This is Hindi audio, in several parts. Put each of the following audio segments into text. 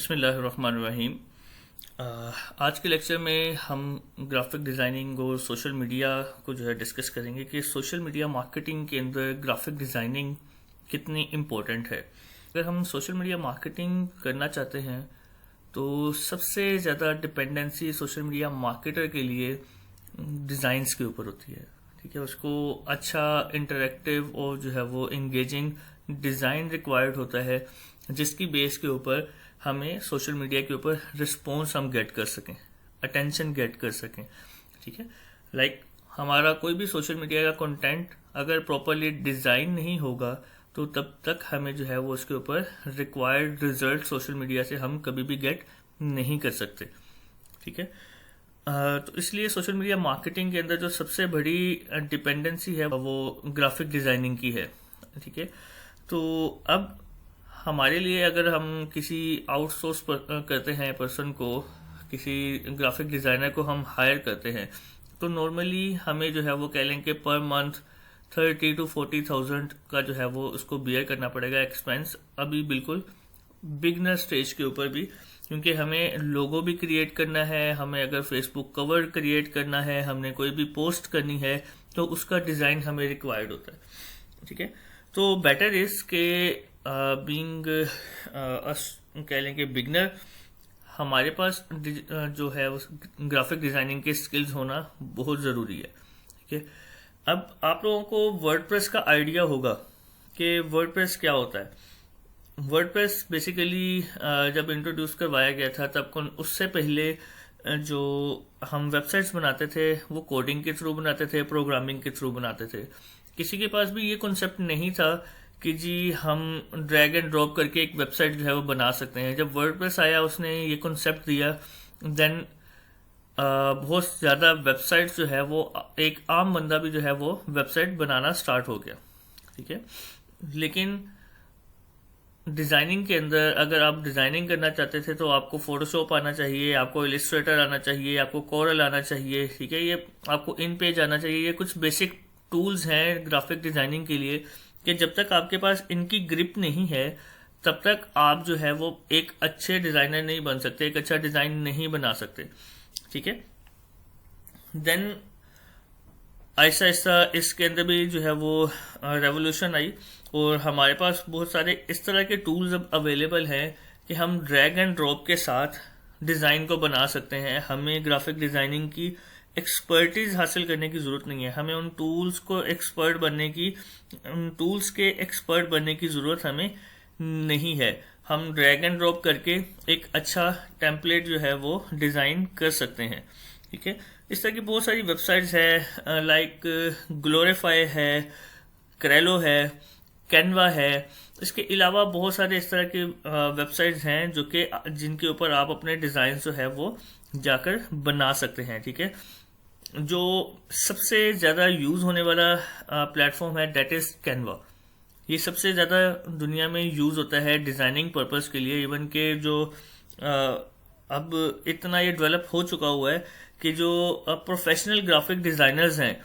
बिस्मिल्लाहिर्रहमानिर्रहीम। आज के लेक्चर में हम ग्राफिक डिज़ाइनिंग और सोशल मीडिया को डिस्कस करेंगे कि सोशल मीडिया मार्केटिंग के अंदर ग्राफिक डिज़ाइनिंग कितनी इम्पोर्टेंट है। अगर हम सोशल मीडिया मार्केटिंग करना चाहते हैं तो सबसे ज़्यादा डिपेंडेंसी सोशल मीडिया मार्केटर के लिए डिज़ाइंस के ऊपर होती है। ठीक है, उसको अच्छा इंटरेक्टिव और वो इंगेजिंग डिज़ाइन रिक्वायर्ड होता है जिसकी बेस के ऊपर हमें सोशल मीडिया के ऊपर रिस्पॉन्स हम गेट कर सकें, अटेंशन गेट कर सकें। ठीक है, लाइक हमारा कोई भी सोशल मीडिया का कंटेंट अगर प्रॉपरली डिज़ाइन नहीं होगा तो तब तक हमें वो उसके ऊपर रिक्वायर्ड रिजल्ट सोशल मीडिया से हम कभी भी गेट नहीं कर सकते। ठीक है, तो इसलिए सोशल मीडिया मार्केटिंग के अंदर जो सबसे बड़ी डिपेंडेंसी है वो ग्राफिक डिज़ाइनिंग की है। ठीक है, तो अब हमारे लिए अगर हम किसी आउटसोर्स करते हैं पर्सन को, किसी ग्राफिक डिज़ाइनर को हम हायर करते हैं तो नॉर्मली हमें वो कह लें कि पर मंथ 30 to 40,000 का वो उसको बियर करना पड़ेगा एक्सपेंस, अभी बिल्कुल बिगनर स्टेज के ऊपर भी, क्योंकि हमें लोगो भी क्रिएट करना है, हमें अगर फेसबुक कवर क्रिएट करना है, हमने कोई भी पोस्ट करनी है तो उसका डिज़ाइन हमें रिक्वायर्ड होता है। ठीक है, तो बेटर इज के बीइंग कह लें कि बिगनर, हमारे पास ग्राफिक डिज़ाइनिंग के स्किल्स होना बहुत ज़रूरी है। ठीक है, अब आप लोगों को वर्डप्रेस का आइडिया होगा कि वर्डप्रेस क्या होता है। वर्डप्रेस बेसिकली जब इंट्रोड्यूस करवाया गया था तब उससे पहले जो हम वेबसाइट्स बनाते थे वो कोडिंग के थ्रू बनाते थे, प्रोग्रामिंग के थ्रू बनाते थे। किसी के पास भी ये कॉन्सेप्ट नहीं था कि जी हम ड्रैग एंड ड्रॉप करके एक वेबसाइट वो बना सकते हैं। जब वर्डप्रेस आया उसने ये कॉन्सेप्ट दिया, देन बहुत ज़्यादा वेबसाइट्स वो एक आम बंदा भी वो वेबसाइट बनाना स्टार्ट हो गया। ठीक है, लेकिन डिज़ाइनिंग के अंदर अगर आप डिज़ाइनिंग करना चाहते थे तो आपको फोटोशॉप आना चाहिए, आपको इलिस्ट्रेटर आना चाहिए, आपको कोरल आना चाहिए। ठीक है, ये आपको इन पेज आना चाहिए। ये कुछ बेसिक टूल्स हैं ग्राफिक डिज़ाइनिंग के लिए कि जब तक आपके पास इनकी ग्रिप नहीं है तब तक आप वो एक अच्छे डिज़ाइनर नहीं बन सकते, एक अच्छा डिज़ाइन नहीं बना सकते। ठीक है, देन ऐसा ऐसा इसके अंदर भी वो रेवोल्यूशन आई और हमारे पास बहुत सारे इस तरह के टूल्स अब अवेलेबल हैं कि हम ड्रैग एंड ड्रॉप के साथ डिज़ाइन को बना सकते हैं। हमें ग्राफिक डिज़ाइनिंग की एक्सपर्टीज हासिल करने की ज़रूरत नहीं है, हमें उन टूल्स के एक्सपर्ट बनने की ज़रूरत हमें नहीं है। हम ड्रैग एंड ड्रॉप करके एक अच्छा टेम्पलेट वो डिज़ाइन कर सकते हैं। ठीक है, इस तरह की बहुत सारी वेबसाइट्स है, लाइक ग्लोरीफाई है, क्रेलो है, कैनवा है। इसके अलावा बहुत सारे इस तरह की वेबसाइट्स हैं जिनके ऊपर आप अपने डिज़ाइन वो जाकर बना सकते हैं। ठीक है, जो सबसे ज़्यादा यूज़ होने वाला प्लेटफॉर्म है डेट इज़ कैनवा। ये सबसे ज़्यादा दुनिया में यूज़ होता है डिज़ाइनिंग पर्पस के लिए। इवन के अब इतना ये डेवलप हो चुका हुआ है कि जो प्रोफेशनल ग्राफिक डिज़ाइनर्स हैं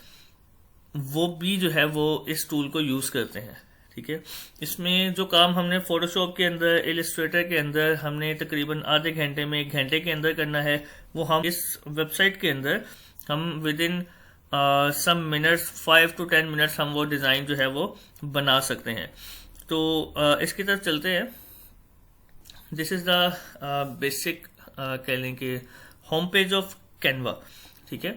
वो भी वो इस टूल को यूज़ करते हैं। ठीक है, इसमें जो काम हमने फोटोशॉप के अंदर, इलिस्ट्रेटर के अंदर हमने तकरीबन आधे घंटे में 1 घंटे के अंदर करना है, वो हम इस वेबसाइट के अंदर हम within some minutes, 5 to 10 minutes हम वो डिज़ाइन वो बना सकते हैं। तो इसकी तरफ चलते हैं। दिस इज़ द बेसिक कह लें कि होम पेज ऑफ कैनवा। ठीक है,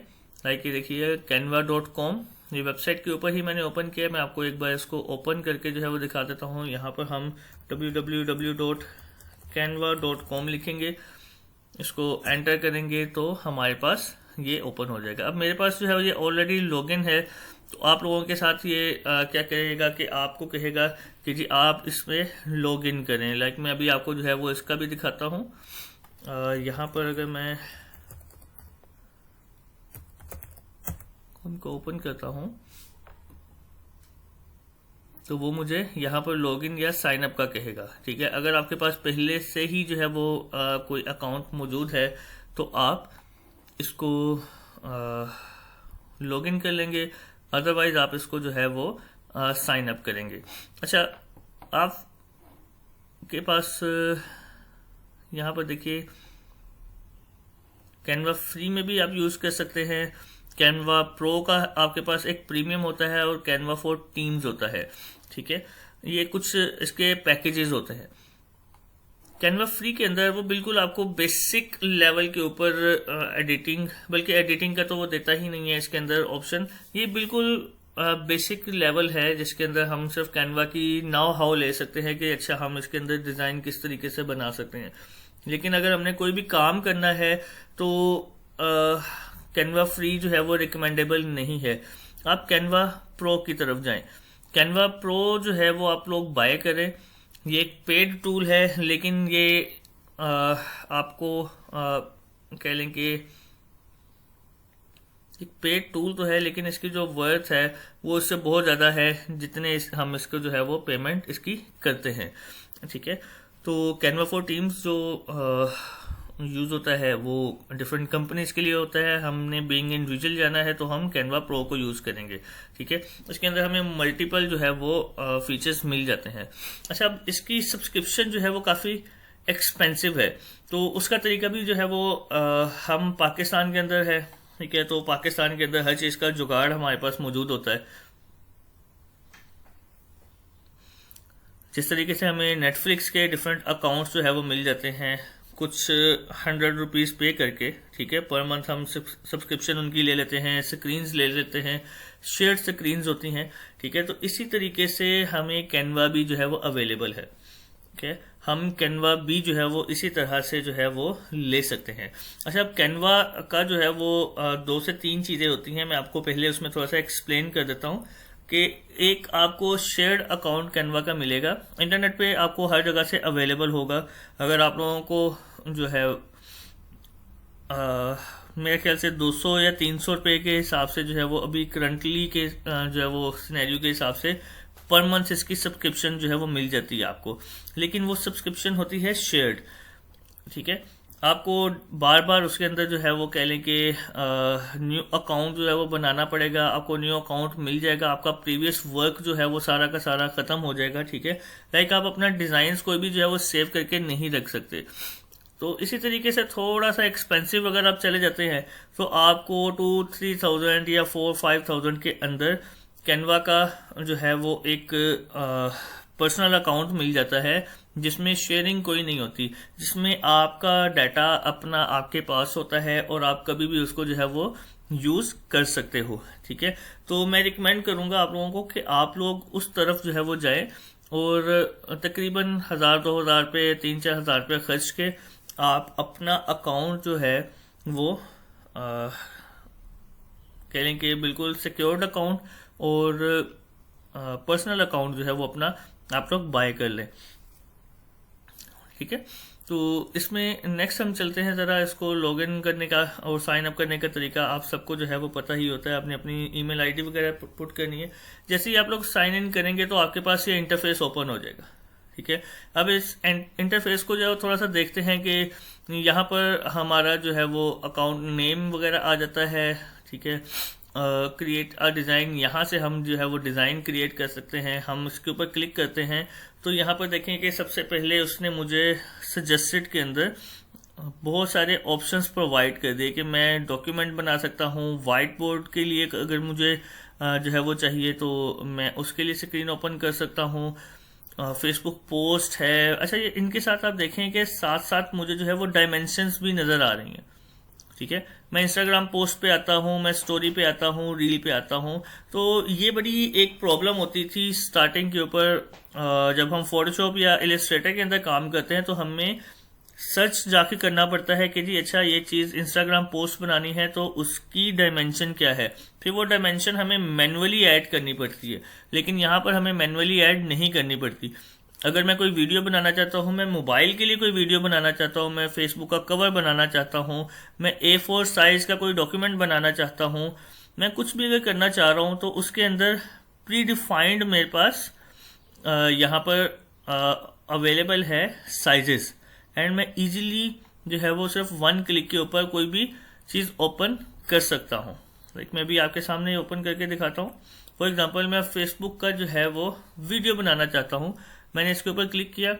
लाइक ये देखिए canva.com, ये वेबसाइट के ऊपर ही मैंने ओपन किया। मैं आपको एक बार इसको ओपन करके वो दिखा देता हूँ। यहाँ पर हम www.canva.com लिखेंगे, इसको एंटर करेंगे तो हमारे पास ये ओपन हो जाएगा। अब मेरे पास ये ऑलरेडी लॉगिन है, तो आप लोगों के साथ ये क्या करेगा कि आपको कहेगा कि जी आप इसमें लॉगिन करें। लाइक मैं अभी आपको वो इसका भी दिखाता हूँ। यहाँ पर अगर मैं उनको ओपन करता हूँ तो वो मुझे यहाँ पर लॉगिन या साइन अप का कहेगा। ठीक है, अगर आपके पास पहले से ही वो कोई अकाउंट मौजूद है तो आप इसको लॉगिन कर लेंगे, अदरवाइज आप इसको वो साइन अप करेंगे। अच्छा, आप के पास यहाँ पर देखिए कैनवा फ्री में भी आप यूज़ कर सकते हैं। कैनवा प्रो का आपके पास एक प्रीमियम होता है और कैनवा फॉर टीम्स होता है, ठीक है। ये कुछ इसके पैकेजेस होते हैं। कैनवा फ्री के अंदर वो बिल्कुल आपको बेसिक लेवल के ऊपर एडिटिंग, बल्कि एडिटिंग का तो वो देता ही नहीं है इसके अंदर ऑप्शन। ये बिल्कुल बेसिक लेवल है जिसके अंदर हम सिर्फ कैनवा की नाउ हाउ ले सकते हैं कि अच्छा हम इसके अंदर डिज़ाइन किस तरीके से बना सकते हैं। लेकिन अगर हमने कोई भी काम करना है तो कैनवा फ्री जो है वो रिकमेंडेबल नहीं है। आप कैनवा प्रो की तरफ जाएं। कैनवा प्रो जो है वो आप लोग बाय करें। ये एक पेड टूल है, लेकिन ये आपको कह लें कि एक पेड टूल तो है, लेकिन इसकी जो वर्थ है वो इससे बहुत ज़्यादा है जितने हम इसको जो है वो पेमेंट इसकी करते हैं, ठीक है। तो कैनवा फॉर टीम्स जो यूज़ होता है वो डिफरेंट कंपनीज के लिए होता है। हमने बीइंग इंडिविजुअल जाना है तो हम कैनवा प्रो को यूज़ करेंगे, ठीक है। इसके अंदर हमें मल्टीपल जो है वो फीचर्स मिल जाते हैं। अच्छा, अब इसकी सब्सक्रिप्शन जो है वो काफ़ी एक्सपेंसिव है, तो उसका तरीका भी जो है वो हम पाकिस्तान के अंदर है, ठीक है। तो पाकिस्तान के अंदर हर चीज़ का जुगाड़ हमारे पास मौजूद होता है। जिस तरीके से हमें नेटफ्लिक्स के डिफरेंट अकाउंट्स जो है वो मिल जाते हैं कुछ 100 रुपीज़ पे करके, ठीक है। पर मंथ हम सब्सक्रिप्शन उनकी ले लेते हैं, स्क्रीन्स ले लेते हैं, शेयर्ड स्क्रीन्स होती हैं, ठीक है। तो इसी तरीके से हमें कैनवा भी जो है वो अवेलेबल है, ठीक है। हम कैनवा भी जो है वो इसी तरह से जो है वो ले सकते हैं। अच्छा, अब कैनवा का जो है वो 2 से 3 चीज़ें होती हैं। मैं आपको पहले उसमें थोड़ा सा एक्सप्लेन कर देता हूँ कि एक आपको शेयर्ड अकाउंट कैनवा का मिलेगा, इंटरनेट पे आपको हर जगह से अवेलेबल होगा। अगर आप लोगों को जो है मेरे ख्याल से 200 या 300 रुपये के हिसाब से जो है वो अभी करंटली के जो है वो सिनेरियो के हिसाब से पर मंथ इसकी सब्सक्रिप्शन जो है वो मिल जाती है आपको। लेकिन वो सब्सक्रिप्शन होती है शेयर्ड, ठीक है। आपको बार बार उसके अंदर जो है वो कह लें कि न्यू अकाउंट जो है वो बनाना पड़ेगा। आपको न्यू अकाउंट मिल जाएगा, आपका प्रीवियस वर्क जो है वो सारा का सारा खत्म हो जाएगा, ठीक है। लाइक आप अपना डिज़ाइंस कोई भी जो है वो सेव करके नहीं रख सकते। तो इसी तरीके से थोड़ा सा एक्सपेंसिव अगर आप चले जाते हैं तो आपको 2-3,000 या 4-5,000 के अंदर कैनवा का जो है वो एक पर्सनल अकाउंट मिल जाता है जिसमें शेयरिंग कोई नहीं होती, जिसमें आपका डाटा अपना आपके पास होता है और आप कभी भी उसको जो है वो यूज़ कर सकते हो, ठीक है। तो मैं रिकमेंड करूंगा आप लोगों को कि आप लोग उस तरफ जो है वो जाएं और तकरीबन 1,000-2,000 रुपये 3-4 हज़ार रुपये खर्च के आप अपना अकाउंट जो है वो कह लें कि बिल्कुल सिक्योर्ड अकाउंट और पर्सनल अकाउंट जो है वो अपना आप लोग बाय कर लें, ठीक है। तो इसमें नेक्स्ट हम चलते हैं ज़रा इसको लॉगिन करने का और साइन अप करने का तरीका आप सबको जो है वो पता ही होता है। आपने अपनी ईमेल आईडी वगैरह पुट करनी है। जैसे ही आप लोग साइन इन करेंगे तो आपके पास ये इंटरफेस ओपन हो जाएगा, ठीक है। अब इस इंटरफेस को जो है थोड़ा सा देखते हैं कि यहाँ पर हमारा जो है वो अकाउंट नेम वगैरह आ जाता है, ठीक है। क्रिएट अ डिज़ाइन, यहाँ से हम जो है वो डिज़ाइन क्रिएट कर सकते हैं। हम उसके ऊपर क्लिक करते हैं तो यहाँ पर देखें कि सबसे पहले उसने मुझे सजेस्टेड के अंदर बहुत सारे ऑप्शंस प्रोवाइड कर दिए कि मैं डॉक्यूमेंट बना सकता हूँ। वाइट बोर्ड के लिए अगर मुझे जो है वो चाहिए तो मैं उसके लिए स्क्रीन ओपन कर सकता हूँ। फेसबुक पोस्ट है। अच्छा, ये इनके साथ आप देखें कि साथ साथ मुझे जो है वो डायमेंशंस भी नज़र आ रही हैं, ठीक है। मैं इंस्टाग्राम पोस्ट पे आता हूँ, मैं स्टोरी पे आता हूँ, रील पे आता हूँ। तो ये बड़ी एक प्रॉब्लम होती थी स्टार्टिंग के ऊपर। जब हम फोटोशॉप या इलस्ट्रेटर के अंदर काम करते हैं तो हमें सर्च जाके करना पड़ता है कि जी अच्छा ये चीज़ इंस्टाग्राम पोस्ट बनानी है तो उसकी डायमेंशन क्या है। फिर वो डायमेंशन हमें मैनुअली ऐड करनी पड़ती है, लेकिन यहाँ पर हमें मैनुअली ऐड नहीं करनी पड़ती। अगर मैं कोई वीडियो बनाना चाहता हूँ, मैं मोबाइल के लिए कोई वीडियो बनाना चाहता हूँ, मैं फेसबुक का कवर बनाना चाहता हूँ, मैं A4 साइज का कोई डॉक्यूमेंट बनाना चाहता हूँ, मैं कुछ भी अगर करना चाह रहा हूँ तो उसके अंदर प्री डिफाइंड मेरे पास यहाँ पर अवेलेबल है साइजेस, एंड मैं इजीली जो है वो सिर्फ 1 क्लिक के ऊपर कोई भी चीज़ ओपन कर सकता हूँ। लाइक मैं भी आपके सामने ओपन करके दिखाता हूँ। फॉर एग्जांपल मैं फेसबुक का जो है वो वीडियो बनाना चाहता हूँ। मैंने इसके ऊपर क्लिक किया,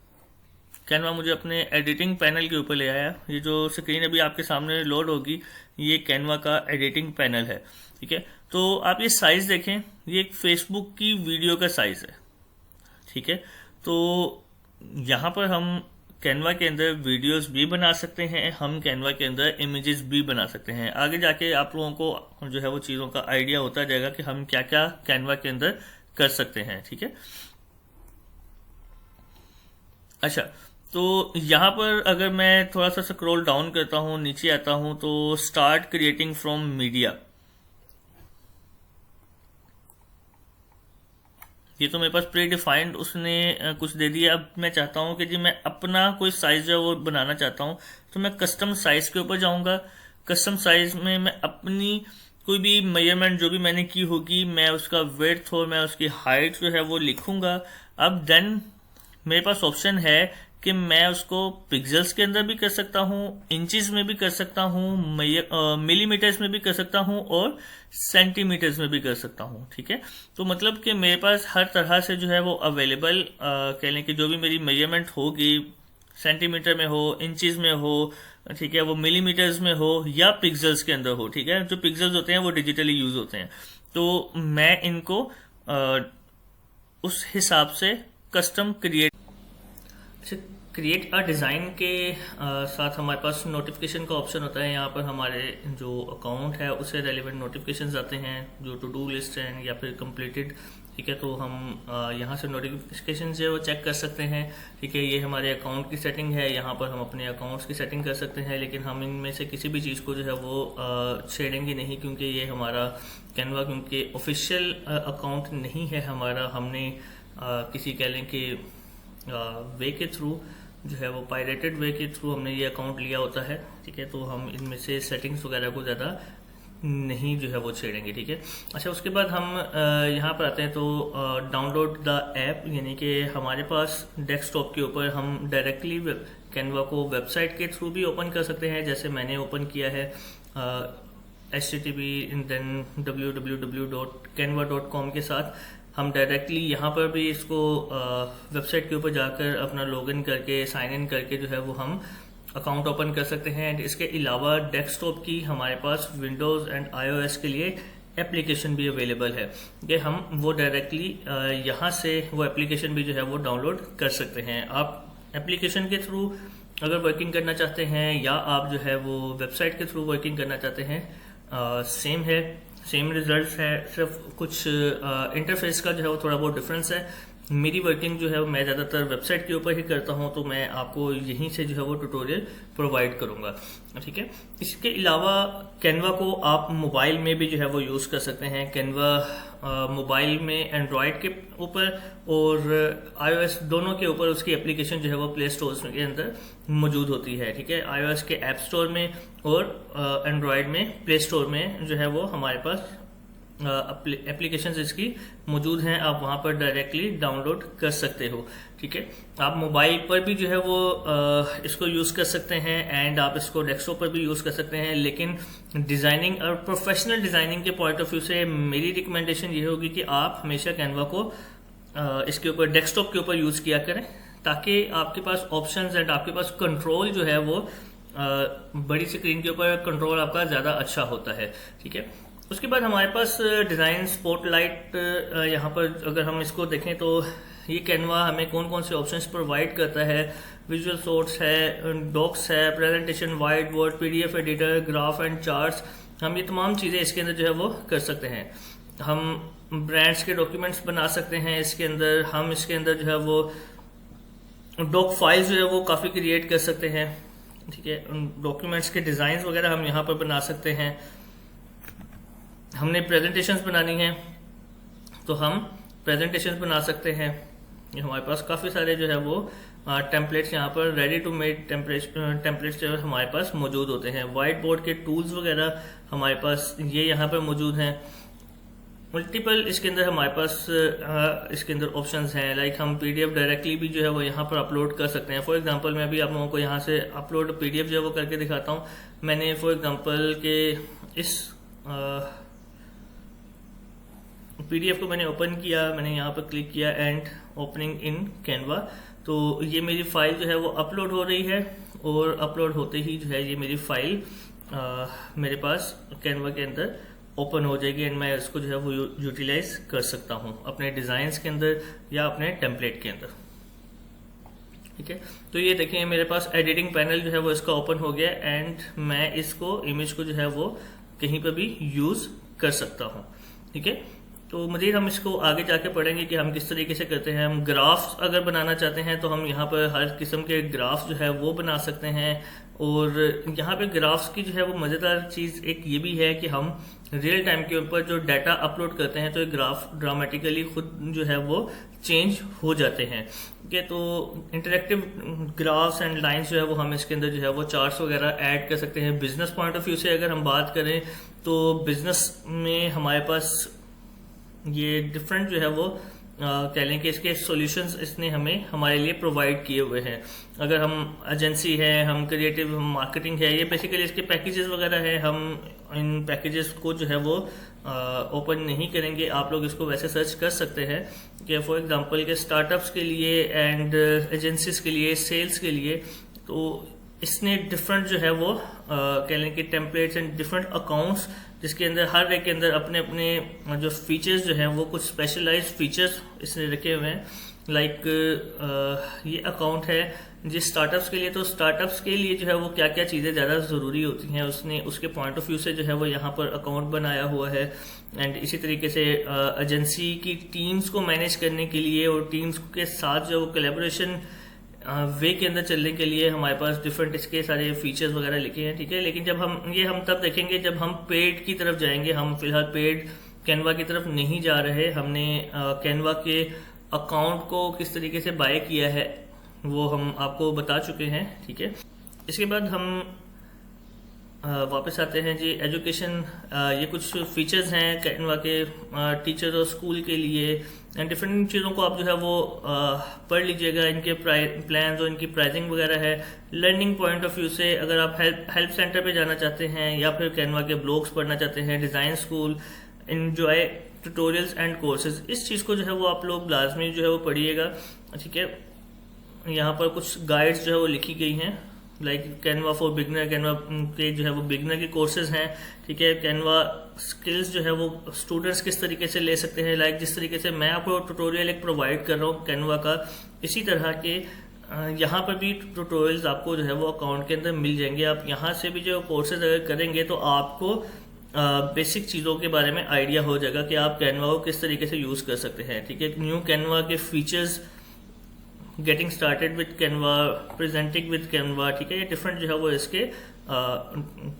कैनवा मुझे अपने एडिटिंग पैनल के ऊपर ले आया। ये जो स्क्रीन अभी आपके सामने लोड होगी, ये कैनवा का एडिटिंग पैनल है। ठीक है, तो आप ये साइज देखें, ये एक फेसबुक की वीडियो का साइज है। ठीक है, तो यहाँ पर हम कैनवा के अंदर वीडियोस भी बना सकते हैं, हम कैनवा के अंदर इमेजेस भी बना सकते हैं। आगे जाके आप लोगों को जो है वो चीज़ों का आइडिया होता जाएगा कि हम क्या क्या कैनवा के अंदर कर सकते हैं। ठीक है, अच्छा, तो यहाँ पर अगर मैं थोड़ा सा स्क्रॉल डाउन करता हूँ, नीचे आता हूँ, तो स्टार्ट क्रिएटिंग फ्रॉम मीडिया, ये तो मेरे पास प्री डिफाइंड उसने कुछ दे दिया। अब मैं चाहता हूं कि जी मैं अपना कोई साइज जो है वो बनाना चाहता हूं, तो मैं कस्टम साइज के ऊपर जाऊंगा। कस्टम साइज में मैं अपनी कोई भी मेजरमेंट जो भी मैंने की होगी, मैं उसका विड्थ और मैं उसकी हाइट जो है वो लिखूंगा। अब देन मेरे पास ऑप्शन है कि मैं उसको पिक्सल्स के अंदर भी कर सकता हूँ, इंचेस में भी कर सकता हूँ, मिलीमीटर्स में भी कर सकता हूँ और सेंटीमीटर्स में भी कर सकता हूँ। ठीक है, तो मतलब कि मेरे पास हर तरह से जो है वो अवेलेबल, कह लें कि जो भी मेरी मेजरमेंट होगी, सेंटीमीटर में हो, इंचेस में हो, ठीक है, वो मिलीमीटर्स में हो या पिक्सल्स के अंदर हो। ठीक है, जो पिक्सल्स होते हैं वो डिजिटली यूज होते हैं, तो मैं इनको उस हिसाब से कस्टम क्रिएट अ डिज़ाइन के साथ हमारे पास नोटिफिकेशन का ऑप्शन होता है। यहाँ पर हमारे जो अकाउंट है उससे रेलिवेंट नोटिफिकेशंस आते हैं, जो टू डू लिस्ट हैं या फिर कंप्लीटेड। ठीक है, तो हम यहाँ से नोटिफिकेशन जो है वो चेक कर सकते हैं। ठीक है, ये हमारे अकाउंट की सेटिंग है, यहाँ पर हम अपने अकाउंट्स की सेटिंग कर सकते हैं, लेकिन हम इनमें से किसी भी चीज़ को जो है वो छेड़ेंगे नहीं, क्योंकि ये हमारा कैनवा क्योंकि ऑफिशियल अकाउंट नहीं है हमारा। हमने किसी कह लें कि वे के थ्रू जो है वो पायरेटेड वे के थ्रू हमने ये अकाउंट लिया होता है। ठीक है, तो हम इनमें से सेटिंग्स वगैरह को ज़्यादा नहीं जो है वो छेड़ेंगे। ठीक है, अच्छा, उसके बाद हम यहाँ पर आते हैं, तो डाउनलोड द ऐप, यानी कि हमारे पास डेस्कटॉप के ऊपर हम डायरेक्टली कैनवा को वेबसाइट के थ्रू भी ओपन कर सकते हैं, जैसे मैंने ओपन किया है http देन www.canva.com के साथ। हम डायरेक्टली यहाँ पर भी इसको वेबसाइट के ऊपर जाकर अपना लॉगिन करके साइन इन करके जो है वो हम अकाउंट ओपन कर सकते हैं। एंड इसके अलावा डेस्कटॉप की हमारे पास विंडोज़ एंड iOS के लिए एप्लीकेशन भी अवेलेबल है कि हम वो डायरेक्टली यहाँ से वो एप्लीकेशन भी जो है वो डाउनलोड कर सकते हैं। आप एप्लीकेशन के थ्रू अगर वर्किंग करना चाहते हैं या आप जो है वो वेबसाइट के थ्रू वर्किंग करना चाहते हैं, सेम है, सेम रिजल्ट्स है, सिर्फ कुछ इंटरफेस का जो है वो थोड़ा बहुत डिफरेंस है। मेरी वर्किंग जो है मैं ज़्यादातर वेबसाइट के ऊपर ही करता हूं, तो मैं आपको यहीं से जो है वो ट्यूटोरियल प्रोवाइड करूंगा। ठीक है, इसके अलावा कैनवा को आप मोबाइल में भी जो है वो यूज़ कर सकते हैं। कैनवा मोबाइल में एंड्रॉयड के ऊपर और iOS दोनों के ऊपर उसकी एप्लीकेशन जो है वो प्ले स्टोर के अंदर मौजूद होती है। ठीक है, iOS के ऐप स्टोर में और एंड्रॉयड में प्ले स्टोर में जो है वो हमारे पास एप्लीकेशंस इसकी मौजूद हैं, आप वहां पर डायरेक्टली डाउनलोड कर सकते हो। ठीक है, आप मोबाइल पर भी जो है वो इसको यूज कर सकते हैं एंड आप इसको डेस्कटॉप पर भी यूज कर सकते हैं। लेकिन डिजाइनिंग और प्रोफेशनल डिजाइनिंग के पॉइंट ऑफ व्यू से मेरी रिकमेंडेशन ये होगी कि आप हमेशा कैनवा को इसके ऊपर डेस्कटॉप के ऊपर यूज किया करें, ताकि आपके पास ऑप्शंस एंड आपके पास कंट्रोल जो है वो बड़ी स्क्रीन के ऊपर कंट्रोल आपका ज्यादा अच्छा होता है। ठीक है, उसके बाद हमारे पास डिज़ाइन स्पॉटलाइट, यहाँ पर अगर हम इसको देखें तो ये कैनवा हमें कौन कौन से ऑप्शंस प्रोवाइड करता है। विजुअल सोर्स है, डॉक्स है, presentation, white board, PDF editor, graph and charts, हम ये तमाम चीज़ें इसके अंदर जो है वो कर सकते हैं। हम ब्रांड्स के डॉक्यूमेंट्स बना सकते हैं इसके अंदर। हम इसके अंदर जो है वो डॉक फाइल्स जो है वो काफ़ी क्रिएट कर सकते हैं। ठीक है, डॉक्यूमेंट्स के डिज़ाइन वगैरह हम यहाँ पर बना सकते हैं। हमने प्रेजेंटेशंस बनानी है तो हम प्रेजेंटेशंस बना सकते हैं। हमारे पास काफ़ी सारे जो है वो टेम्पलेट्स यहाँ पर रेडी टू मेड टेम्पलेट्स जो है हमारे पास मौजूद होते हैं। वाइट बोर्ड के टूल्स वगैरह हमारे पास ये यहाँ पर मौजूद हैं। मल्टीपल इसके अंदर हमारे पास इसके अंदर ऑप्शंस हैं, लाइक हम पीडीएफ डायरेक्टली भी जो है वो यहाँ पर अपलोड कर सकते हैं। फॉर एग्जांपल मैं अभी आप लोगों को यहाँ से अपलोड पीडीएफ जो है वो करके दिखाता हूँ। मैंने फॉर एग्जांपल के इस पीडीएफ को मैंने ओपन किया, मैंने यहाँ पर क्लिक किया एंड ओपनिंग इन कैनवा, तो ये मेरी फाइल जो है वो अपलोड हो रही है, और अपलोड होते ही जो है ये मेरी फाइल मेरे पास कैनवा के अंदर ओपन हो जाएगी, एंड मैं इसको जो है वो यूटिलाइज कर सकता हूँ अपने डिजाइन्स के अंदर या अपने टेम्पलेट के अंदर। ठीक है, तो ये देखिए मेरे पास एडिटिंग पैनल जो है वो इसका ओपन हो गया, एंड मैं इसको इमेज को जो है वो कहीं पर भी यूज कर सकता हूँ। ठीक है, तो मजीद हम इसको आगे जाके पढ़ेंगे कि हम किस तरीके से करते हैं। हम ग्राफ्स अगर बनाना चाहते हैं तो हम यहाँ पर हर किस्म के ग्राफ्स जो है वो बना सकते हैं, और यहाँ पे ग्राफ्स की जो है वो मज़ेदार चीज़ एक ये भी है कि हम रियल टाइम के ऊपर जो डाटा अपलोड करते हैं तो ये ग्राफ ड्रामेटिकली खुद जो है वो चेंज हो जाते हैं। ठीक है, तो इंटरेक्टिव ग्राफ्स एंड लाइंस जो है वो हम इसके अंदर जो है वो चार्ट्स वगैरह ऐड कर सकते हैं। बिजनेस पॉइंट ऑफ व्यू से अगर हम बात करें तो बिजनेस में हमारे पास ये डिफरेंट जो है वो कह लें कि इसके सॉल्यूशंस इसने हमें हमारे लिए प्रोवाइड किए हुए हैं। अगर हम एजेंसी है, हम क्रिएटिव मार्केटिंग है, ये बेसिकली इसके पैकेजेस वगैरह है। हम इन पैकेजेस को जो है वो ओपन नहीं करेंगे, आप लोग इसको वैसे सर्च कर सकते हैं कि फॉर एग्जांपल के स्टार्टअप्स के लिए एंड एजेंसीज के लिए, सेल्स के लिए, तो इसने डिफरेंट जो है वो कह लें कि टेम्पलेट्स एंड डिफरेंट अकाउंट्स, जिसके अंदर हर एक के अंदर अपने अपने जो फीचर्स जो हैं वो कुछ स्पेशलाइज्ड फीचर्स इसने रखे हुए हैं। लाइक ये अकाउंट है जी स्टार्टअप्स के लिए, तो स्टार्टअप्स के लिए जो है वो क्या क्या चीज़ें ज़्यादा ज़रूरी होती हैं उसने उसके पॉइंट ऑफ व्यू से जो है वो यहाँ पर अकाउंट बनाया हुआ है। एंड इसी तरीके से एजेंसी की टीम्स को मैनेज करने के लिए और टीम्स के साथ जो कोलैबोरेशन वे के अंदर चलने के लिए हमारे पास डिफरेंट इसके सारे फीचर्स वगैरह लिखे हैं। ठीक है, लेकिन जब हम तब देखेंगे जब हम पेड की तरफ जाएंगे। हम फिलहाल पेड कैनवा की तरफ नहीं जा रहे। हमने कैनवा के अकाउंट को किस तरीके से बाय किया है वो हम आपको बता चुके हैं। ठीक है, इसके बाद हम वापस आते हैं जी एजुकेशन। ये कुछ फीचर्स हैं कैनवा के टीचर्स और स्कूल के लिए, एंड डिफरेंट चीज़ों को आप जो है वो पढ़ लीजिएगा। इनके प्लान्स और इनकी प्राइसिंग वगैरह है। लर्निंग पॉइंट ऑफ व्यू से अगर आप हेल्प सेंटर पे जाना चाहते हैं या फिर कैनवा के ब्लॉग्स पढ़ना चाहते हैं, design school, enjoy tutorials and courses, इस चीज़ को जो है वो आप लोग लाजमी जो है वो पढ़िएगा। ठीक है, यहाँ पर कुछ गाइड्स जो है वो लिखी गई हैं, like Canva for beginner, Canva के जो है वो बिगनर के कोर्सेज हैं। ठीक है, कैनवा स्किल्स जो है वो स्टूडेंट्स किस तरीके से ले सकते हैं, लाइक जिस तरीके से मैं आपको ट्यूटोरियल एक प्रोवाइड कर रहा हूँ कैनवा का, इसी तरह के यहाँ पर भी ट्यूटोरियल्स आपको जो है वो अकाउंट के अंदर मिल जाएंगे। आप यहाँ से भी जो कोर्सेज अगर करेंगे तो आपको बेसिक चीज़ों के बारे में आइडिया हो जाएगा कि आप कैनवा को किस तरीके से यूज़ कर सकते हैं। ठीक है, न्यू कैनवा के features, getting started with Canva, presenting with Canva. ठीक है, ये डिफरेंट जो है वो इसके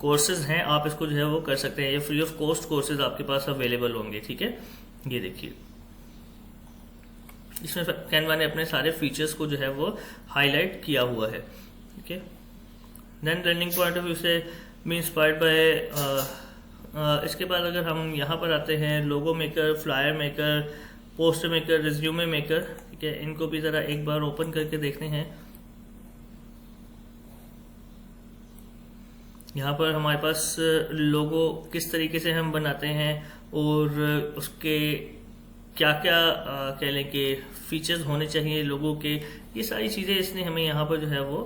कोर्सेज हैं, आप इसको जो है वो कर सकते हैं। ये फ्री ऑफ कॉस्ट कोर्सेज आपके पास अवेलेबल होंगे। ठीक है, ये देखिए इसमें कैनवा ने अपने सारे फीचर्स को जो है वो हाईलाइट किया हुआ है। ठीक है, then learning point of view से बी इंस्पायर्ड बाय। इसके बाद अगर हम यहाँ पर आते हैं, logo maker, flyer maker, poster maker, resume maker. ठीक है, इनको भी ज़रा एक बार ओपन करके देखते हैं। यहाँ पर हमारे पास लोगो किस तरीके से हम बनाते हैं और उसके क्या क्या कह लें कि फीचर्स होने चाहिए लोगों के, ये सारी चीज़ें इसने हमें यहाँ पर जो है वो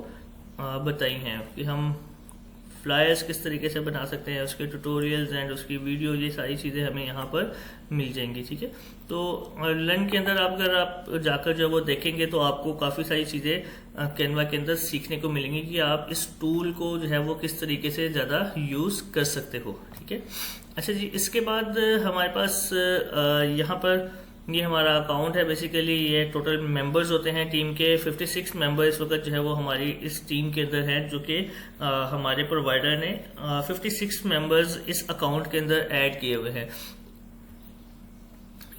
बताई हैं कि हम फ्लायर्स किस तरीके से बना सकते हैं, उसके ट्यूटोरियल्स एंड उसकी वीडियो, ये सारी चीज़ें हमें यहाँ पर मिल जाएंगी। ठीक है, तो लर्न के अंदर अगर आप जाकर जब वो देखेंगे तो आपको काफ़ी सारी चीज़ें कैनवा के अंदर सीखने को मिलेंगी कि आप इस टूल को जो है वो किस तरीके से ज़्यादा यूज़ कर सकते हो। ठीक है, अच्छा जी, इसके बाद हमारे पास यहाँ पर ये हमारा अकाउंट है। बेसिकली ये टोटल मेंबर्स होते हैं टीम के 56 मेंबर इस वक्त जो है वो हमारी इस टीम के अंदर हैं, जो कि हमारे प्रोवाइडर ने 56 मेंबर्स इस अकाउंट के अंदर ऐड किए हुए हैं।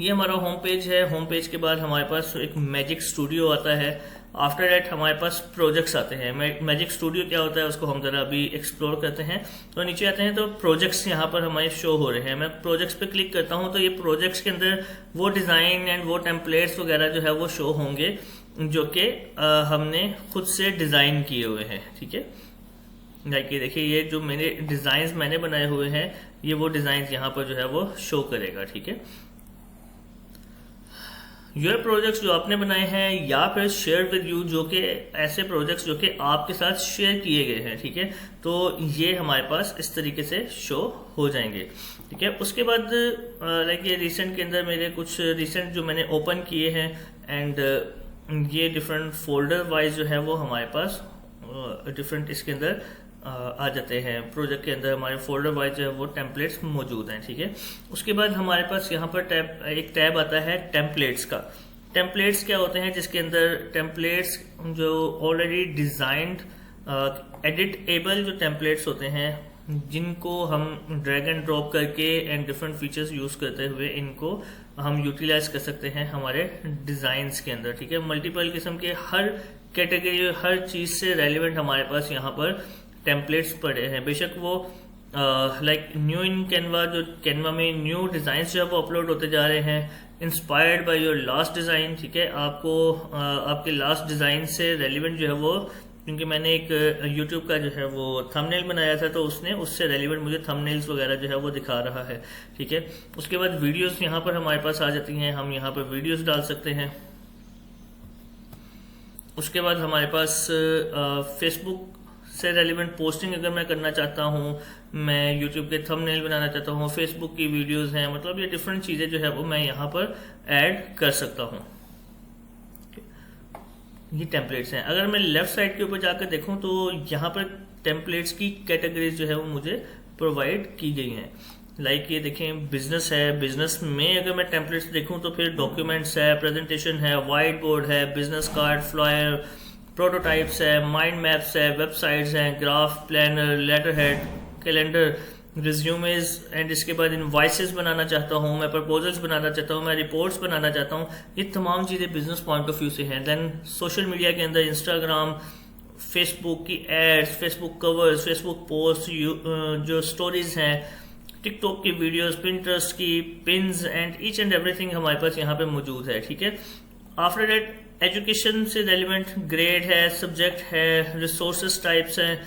ये हमारा होम पेज है। होम पेज के बाद हमारे पास एक मैजिक स्टूडियो आता है। आफ्टर दैट हमारे पास प्रोजेक्ट्स आते हैं। मैजिक स्टूडियो क्या होता है उसको हम जरा अभी एक्सप्लोर करते हैं। तो नीचे आते हैं तो प्रोजेक्ट्स यहाँ पर हमारे शो हो रहे हैं। मैं प्रोजेक्ट्स पे क्लिक करता हूँ तो ये प्रोजेक्ट्स के अंदर वो डिज़ाइन एंड वो टेम्पलेट्स वगैरह जो है वो शो होंगे जो कि हमने खुद से डिज़ाइन किए हुए हैं। ठीक है, लाइक ये देखिए, ये जो मेरे डिज़ाइंस मैंने बनाए हुए हैं ये वो डिज़ाइंस यहाँ पर जो है वो शो करेगा। ठीक है, योर प्रोजेक्ट्स जो आपने बनाए हैं, या फिर शेयर विद यू, जो कि ऐसे प्रोजेक्ट्स जो कि आपके साथ शेयर किए गए हैं, ठीक है। तो ये हमारे पास इस तरीके से शो हो जाएंगे, ठीक है। उसके बाद लाइक ये रिसेंट के अंदर मेरे कुछ रिसेंट जो मैंने ओपन किए हैं, एंड ये डिफरेंट फोल्डर वाइज जो है वो हमारे पास डिफरेंट इसके अंदर आ जाते हैं। प्रोजेक्ट के अंदर हमारे फोल्डर वाइज जो है वो टेम्पलेट्स मौजूद हैं, ठीक है। उसके बाद हमारे पास यहाँ पर एक टैब आता है टेम्पलेट्स का। टेम्पलेट्स क्या होते हैं, जिसके अंदर टेम्पलेट्स जो ऑलरेडी डिजाइंड एडिटेबल जो टेम्पलेट्स होते हैं, जिनको हम ड्रैग एंड ड्रॉप करके एंड डिफरेंट फीचर्स यूज करते हुए इनको हम यूटिलाइज कर सकते हैं हमारे डिजाइन्स के अंदर, ठीक है। मल्टीपल किस्म के हर कैटेगरी, हर चीज से रेलिवेंट हमारे पास यहाँ पर टेम्पलेट्स पड़े हैं। बेशक वो लाइक न्यू इन कैनवा, जो कैनवा में न्यू डिजाइन जो है वो अपलोड होते जा रहे हैं, inspired by your last design, ठीक है। आपको आपके लास्ट डिजाइन से रेलिवेंट जो है वो, क्योंकि मैंने एक यूट्यूब का जो है वो थंबनेल बनाया था, तो उसने उससे रेलिवेंट मुझे थंबनेल्स वगैरह जो है वो दिखा रहा है, ठीक है। उसके बाद वीडियोस यहाँ पर हमारे पास आ जाती हैं, हम यहाँ पर वीडियोस डाल सकते हैं। उसके बाद हमारे पास फेसबुक से रेलिवेंट पोस्टिंग अगर मैं करना चाहता हूँ, मैं यूट्यूब के थंबनेल बनाना चाहता हूँ, फेसबुक की वीडियोस हैं, मतलब ये डिफरेंट चीजें जो है वो मैं यहाँ पर ऐड कर सकता हूँ। ये टेम्पलेट्स हैं। अगर मैं लेफ्ट साइड के ऊपर जाकर देखूं तो यहाँ पर टेम्पलेट्स की कैटेगरीज जो है वो मुझे प्रोवाइड की गई हैं। लाइक ये देखें, बिजनेस है, बिजनेस में अगर मैं टेम्पलेट्स देखूं तो फिर डॉक्यूमेंट्स है, प्रेजेंटेशन है, वाइट बोर्ड है, बिजनेस कार्ड, फ्लायर, प्रोटोटाइप्स है, माइंड मैप्स है, वेबसाइट्स हैं, graph, planner, letterhead, calendar, resumes, and इसके बाद इनवॉइसेस बनाना चाहता हूँ, मैं प्रपोजल्स बनाना चाहता हूँ, मैं रिपोर्ट्स बनाना चाहता हूँ। ये तमाम चीज़ें बिजनेस पॉइंट ऑफ व्यू से हैं। देन सोशल मीडिया के अंदर इंस्टाग्राम, फेसबुक की ads, Facebook covers, Facebook post, जो स्टोरीज हैं, टिकटॉक की वीडियोस, पिंटरेस्ट की pins, and each and everything हमारे पास यहाँ पे मौजूद है, ठीक है। आफ्टर दैट एजुकेशन से रेलिवेंट ग्रेड है, सब्जेक्ट है, रिसोर्सेज टाइप्स हैं,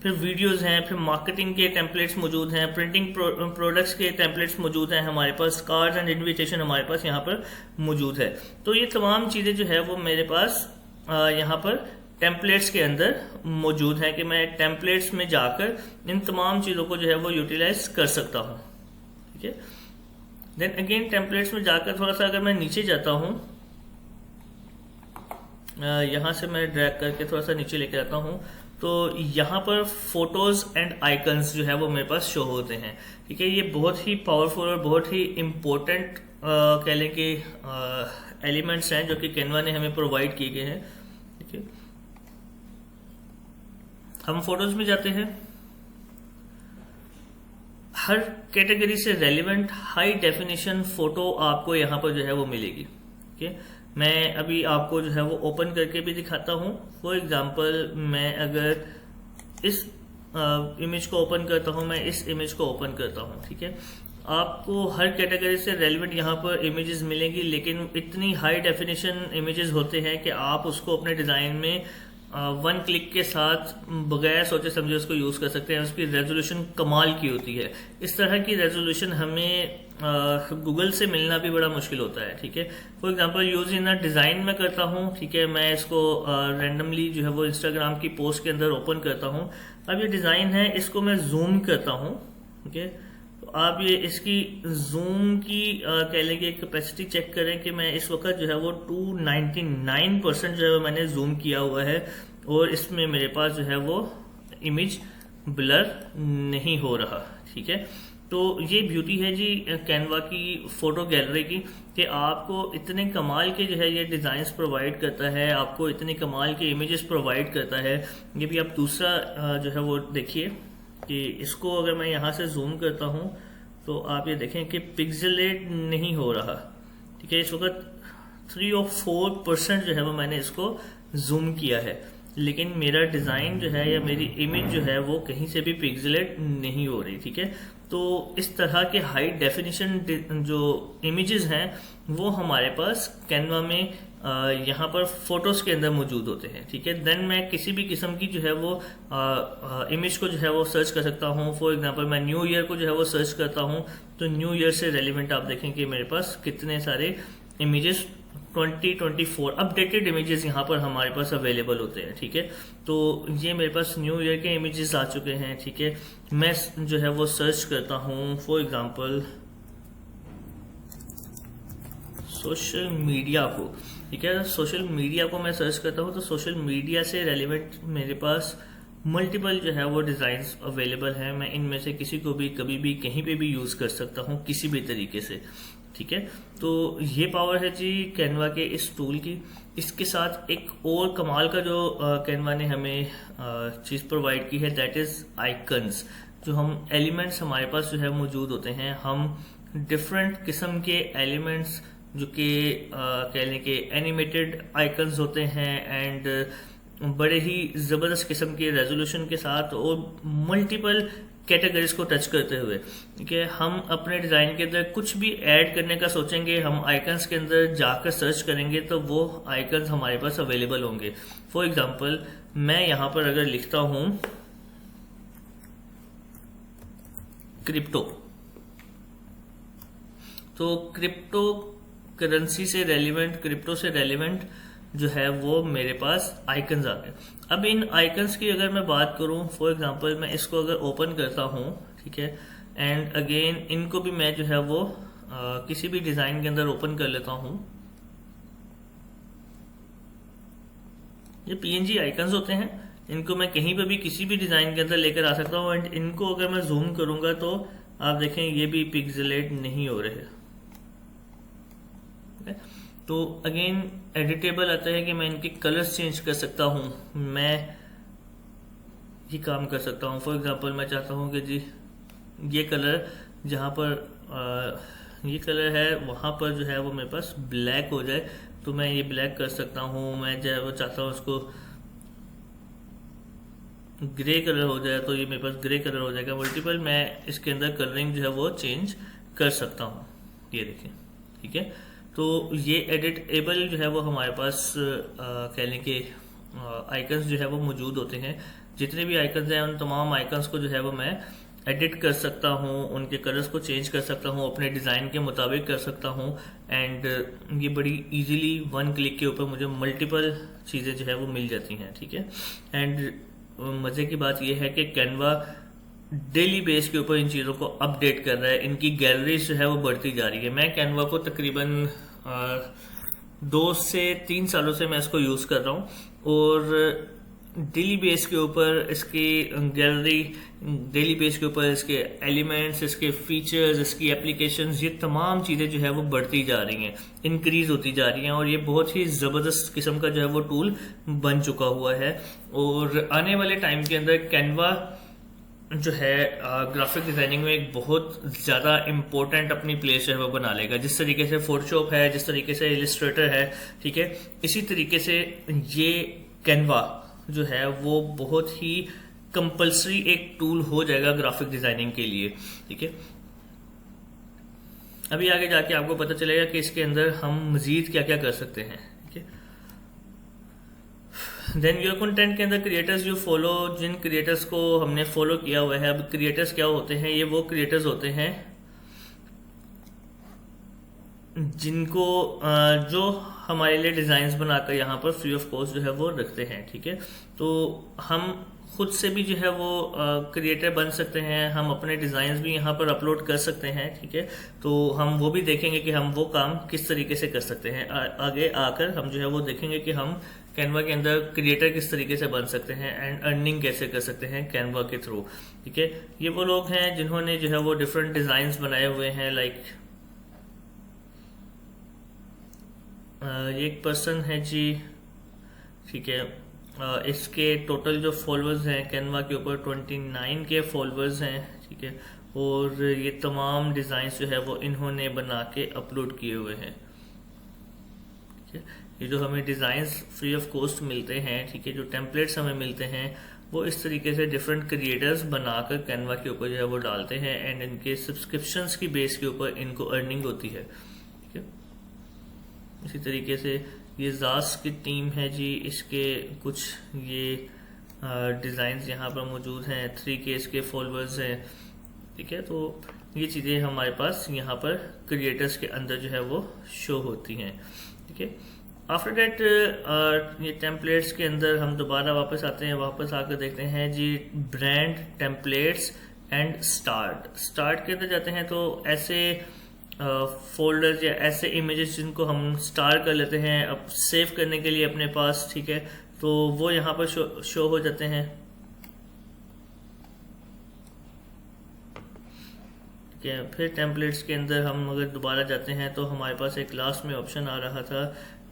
फिर वीडियोस हैं, फिर मार्केटिंग के टेम्पलेट्स मौजूद हैं, प्रिंटिंग प्रोडक्ट्स के टेम्पलेट्स मौजूद हैं हमारे पास, कार्ड्स एंड इनविटेशन हमारे पास यहाँ पर मौजूद है। तो ये तमाम चीज़ें जो है वो मेरे पास यहाँ पर टेम्पलेट्स के अंदर मौजूद है कि मैं टेम्पलेट्स में जाकर इन तमाम चीज़ों को जो है वो यूटिलाइज कर सकता हूँ, ठीक है। देन अगेन टेम्पलेट्स में जाकर थोड़ा सा अगर मैं नीचे जाता हूँ, यहाँ से मैं ड्रैग करके थोड़ा सा नीचे लेके आता हूँ, तो यहाँ पर फोटोज एंड आइकन्स जो है वो मेरे पास शो होते हैं, ठीक है। ये बहुत ही पावरफुल और बहुत ही इम्पोर्टेंट कह लें कि एलिमेंट्स हैं जो कि कैनवा ने हमें प्रोवाइड किए गए हैं, ठीक है। हम फोटोज में जाते हैं, हर कैटेगरी से रेलिवेंट हाई डेफिनेशन फोटो आपको यहाँ पर जो है वो मिलेगी, ठीक है। मैं अभी आपको जो है वो ओपन करके भी दिखाता हूँ। फॉर एग्जांपल, मैं अगर इस इमेज को ओपन करता हूँ, मैं इस इमेज को ओपन करता हूँ, ठीक है। आपको हर कैटेगरी से रेलिवेंट यहाँ पर इमेजेस मिलेंगी, लेकिन इतनी हाई डेफिनेशन इमेजेस होते हैं कि आप उसको अपने डिजाइन में वन क्लिक के साथ बगैर सोचे समझे उसको यूज कर सकते हैं। उसकी रेजोल्यूशन कमाल की होती है। इस तरह की रेजोल्यूशन हमें गूगल से मिलना भी बड़ा मुश्किल होता है, ठीक है। For example, use in design में करता हूँ, ठीक है। मैं इसको रैंडमली जो है वो इंस्टाग्राम की पोस्ट के अंदर ओपन करता हूँ। अब ये डिजाइन है, इसको मैं जूम करता हूँ, ठीक है। तो आप ये इसकी जूम की कह लेंगे कैपेसिटी चेक करें कि मैं इस वक्त जो है वो 299% जो है मैंने जूम किया हुआ है, और इसमें मेरे पास जो है वो इमेज ब्लर नहीं हो रहा, ठीक है। तो ये ब्यूटी है जी कैनवा की फोटो गैलरी की, कि आपको इतने कमाल के जो है ये डिजाइन्स प्रोवाइड करता है, आपको इतने कमाल के इमेजेस प्रोवाइड करता है। ये भी आप दूसरा जो है वो देखिए कि इसको अगर मैं यहाँ से जूम करता हूँ तो आप ये देखें कि पिक्सेलेट नहीं हो रहा, ठीक है। इस वक्त 3 और 4% जो है वो मैंने इसको जूम किया है, लेकिन मेरा डिजाइन जो है या मेरी इमेज जो है वो कहीं से भी पिक्सेलेट नहीं हो रही, ठीक है। तो इस तरह के हाई डेफिनेशन जो इमेजेस हैं वो हमारे पास कैनवा में यहाँ पर फोटोज के अंदर मौजूद होते हैं, ठीक है। देन मैं किसी भी किस्म की जो है वो इमेज को जो है वो सर्च कर सकता हूँ। फॉर एग्जांपल, मैं न्यू ईयर को जो है वो सर्च करता हूँ, तो न्यू ईयर से रेलिवेंट आप देखें कि मेरे पास कितने सारे इमेजेस 2024 अपडेटेड इमेजेस यहाँ पर हमारे पास अवेलेबल होते हैं। ठीक है, तो ये मेरे पास न्यू ईयर के इमेजेस आ चुके हैं। ठीक है, मैं जो है वो सर्च करता हूँ फॉर एग्जांपल सोशल मीडिया को। ठीक है, सोशल मीडिया को मैं सर्च करता हूँ तो सोशल मीडिया से रेलिवेंट मेरे पास मल्टीपल जो है वो डिजाइन्स अवेलेबल हैं। मैं इनमें से किसी को भी कभी भी कहीं पे भी यूज कर सकता हूँ किसी भी तरीके से। ठीक है, तो ये पावर है जी कैनवा के इस टूल की। इसके साथ एक और कमाल का जो कैनवा ने हमें चीज प्रोवाइड की है, दैट इज आइकन्स। जो हम एलिमेंट्स हमारे पास जो है मौजूद होते हैं, हम डिफरेंट किस्म के एलिमेंट्स जो कि कह लें कि एनिमेटेड आइकन्स होते हैं एंड बड़े ही जबरदस्त किस्म के रेजोल्यूशन के साथ और मल्टीपल कैटेगरीज को टच करते हुए, ठीक है, हम अपने डिजाइन के अंदर कुछ भी ऐड करने का सोचेंगे, हम आइकन्स के अंदर जाकर सर्च करेंगे तो वो आइकन्स हमारे पास अवेलेबल होंगे। फॉर एग्जांपल मैं यहां पर अगर लिखता हूं क्रिप्टो, तो क्रिप्टो करेंसी से रेलिवेंट, क्रिप्टो से रेलिवेंट जो है वो मेरे पास आइकन्स आ गए। अब इन आइकन्स की अगर मैं बात करूं, फॉर एग्जांपल मैं इसको अगर ओपन करता हूं, ठीक है, एंड अगेन इनको भी मैं जो है वो किसी भी डिजाइन के अंदर ओपन कर लेता हूं। ये पीएनजी आइकन्स होते हैं, इनको मैं कहीं पे भी किसी भी डिजाइन के अंदर लेकर आ सकता हूं एंड इनको अगर मैं जूम करूंगा तो आप देखें ये भी पिक्सेलेट नहीं हो रहे। तो अगेन एडिटेबल आता है कि मैं इनके कलर्स चेंज कर सकता हूं, मैं ये काम कर सकता हूं। फॉर एग्जांपल मैं चाहता हूं कि जी ये कलर जहां पर ये कलर है वहां पर जो है वो मेरे पास ब्लैक हो जाए, तो मैं ये ब्लैक कर सकता हूं। मैं जो है वो चाहता हूं उसको ग्रे कलर हो जाए तो ये मेरे पास ग्रे कलर हो जाएगा। मल्टीपल मैं इसके अंदर कलरिंग जो है वो चेंज कर सकता हूं, ये देखिए। ठीक है, तो ये एडिटेबल जो है वो हमारे पास कह लें कि आइकन्स जो है वो मौजूद होते हैं। जितने भी आइकन्स हैं उन तमाम आइकन्स को जो है वो मैं एडिट कर सकता हूँ, उनके कलर्स को चेंज कर सकता हूँ, अपने डिज़ाइन के मुताबिक कर सकता हूँ एंड ये बड़ी इजीली वन क्लिक के ऊपर मुझे मल्टीपल चीज़ें जो है वो मिल जाती हैं। ठीक है, एंड मज़े की बात यह है कि कैनवा डेली बेस के ऊपर इन चीज़ों को अपडेट कर रहा है, इनकी गैलरीज जो है वो बढ़ती जा रही है। मैं कैनवा को तकरीबन 2 से 3 सालों से मैं इसको यूज़ कर रहा हूँ और डेली बेस के ऊपर इसकी गैलरी, डेली बेस के ऊपर इसके एलिमेंट्स, इसके फीचर्स, इसकी एप्लीकेशंस, ये तमाम चीज़ें जो है वो बढ़ती जा रही हैं, इंक्रीज होती जा रही हैं और ये बहुत ही ज़बरदस्त किस्म का जो है वो टूल बन चुका हुआ है। और आने वाले टाइम के अंदर कैनवा जो है ग्राफिक डिजाइनिंग में एक बहुत ज़्यादा इम्पोर्टेंट अपनी प्लेस जो है वो बना लेगा। जिस तरीके से फोटोशॉप है, जिस तरीके से इलिस्ट्रेटर है, ठीक है, इसी तरीके से ये कैनवा जो है वो बहुत ही कंपलसरी एक टूल हो जाएगा ग्राफिक डिजाइनिंग के लिए। ठीक है, अभी आगे जाके आपको पता चलेगा कि इसके अंदर हम मजीद क्या क्या कर सकते हैं। ठीक है, देन योर कंटेंट के अंदर क्रिएटर्स यू फॉलो, जिन क्रिएटर्स को हमने फॉलो किया हुआ है। अब क्रिएटर्स क्या होते हैं? ये वो क्रिएटर्स होते हैं जिनको जो हमारे लिए डिजाइन्स बनाकर यहाँ पर फ्री ऑफ कॉस्ट जो है वो रखते हैं। ठीक है, तो हम खुद से भी जो है वो क्रिएटर बन सकते हैं, हम अपने डिजाइन्स भी यहाँ पर अपलोड कर सकते हैं। ठीक है, तो हम वो भी देखेंगे कि हम वो काम किस तरीके से कर सकते हैं। आगे आकर हम जो है वो देखेंगे कि हम कैनवा के अंदर क्रिएटर किस तरीके से बन सकते हैं एंड अर्निंग कैसे कर सकते हैं कैनवा के थ्रू। ठीक है, ये वो लोग हैं जिन्होंने जो है वो डिफरेंट डिजाइन्स बनाए हुए हैं। लाइक एक पर्सन है जी, ठीक है, इसके टोटल जो फॉलोअर्स हैं कैनवा के ऊपर 29 के फॉलोअर्स हैं। ठीक है, और ये तमाम डिजाइन्स जो है वो इन्होंने बना के अपलोड किए हुए हैं। ठीक है, ये जो हमें डिजाइन्स फ्री ऑफ कॉस्ट मिलते हैं, ठीक है, जो टेम्पलेट्स हमें मिलते हैं, वो इस तरीके से डिफरेंट क्रिएटर्स बनाकर कैनवा के ऊपर जो है वो डालते हैं एंड इनके सब्सक्रिप्शंस की बेस के ऊपर इनको अर्निंग होती है। ठीक है, इसी तरीके से ये जास की टीम है जी, इसके कुछ ये डिज़ाइंस यहाँ पर मौजूद हैं। 3K इसके फॉलोअर्स हैं। ठीक है, तो ये चीज़ें हमारे पास यहाँ पर क्रिएटर्स के अंदर जो है वो शो होती हैं। ठीक है। आफ्टर दैट ये टेम्पलेट्स के अंदर हम दोबारा वापस आते हैं, वापस आकर देखते हैं जी ब्रांड टेम्पलेट्स एंड स्टार्ट के अंदर जाते हैं। तो ऐसे फोल्डर्स या ऐसे इमेजेस जिनको हम स्टार कर लेते हैं अब सेव करने के लिए अपने पास, ठीक है, तो वो यहाँ पर शो हो जाते हैं। ठीक है, फिर टेम्पलेट्स के अंदर हम अगर दोबारा जाते हैं तो हमारे पास एक लास्ट में ऑप्शन आ रहा था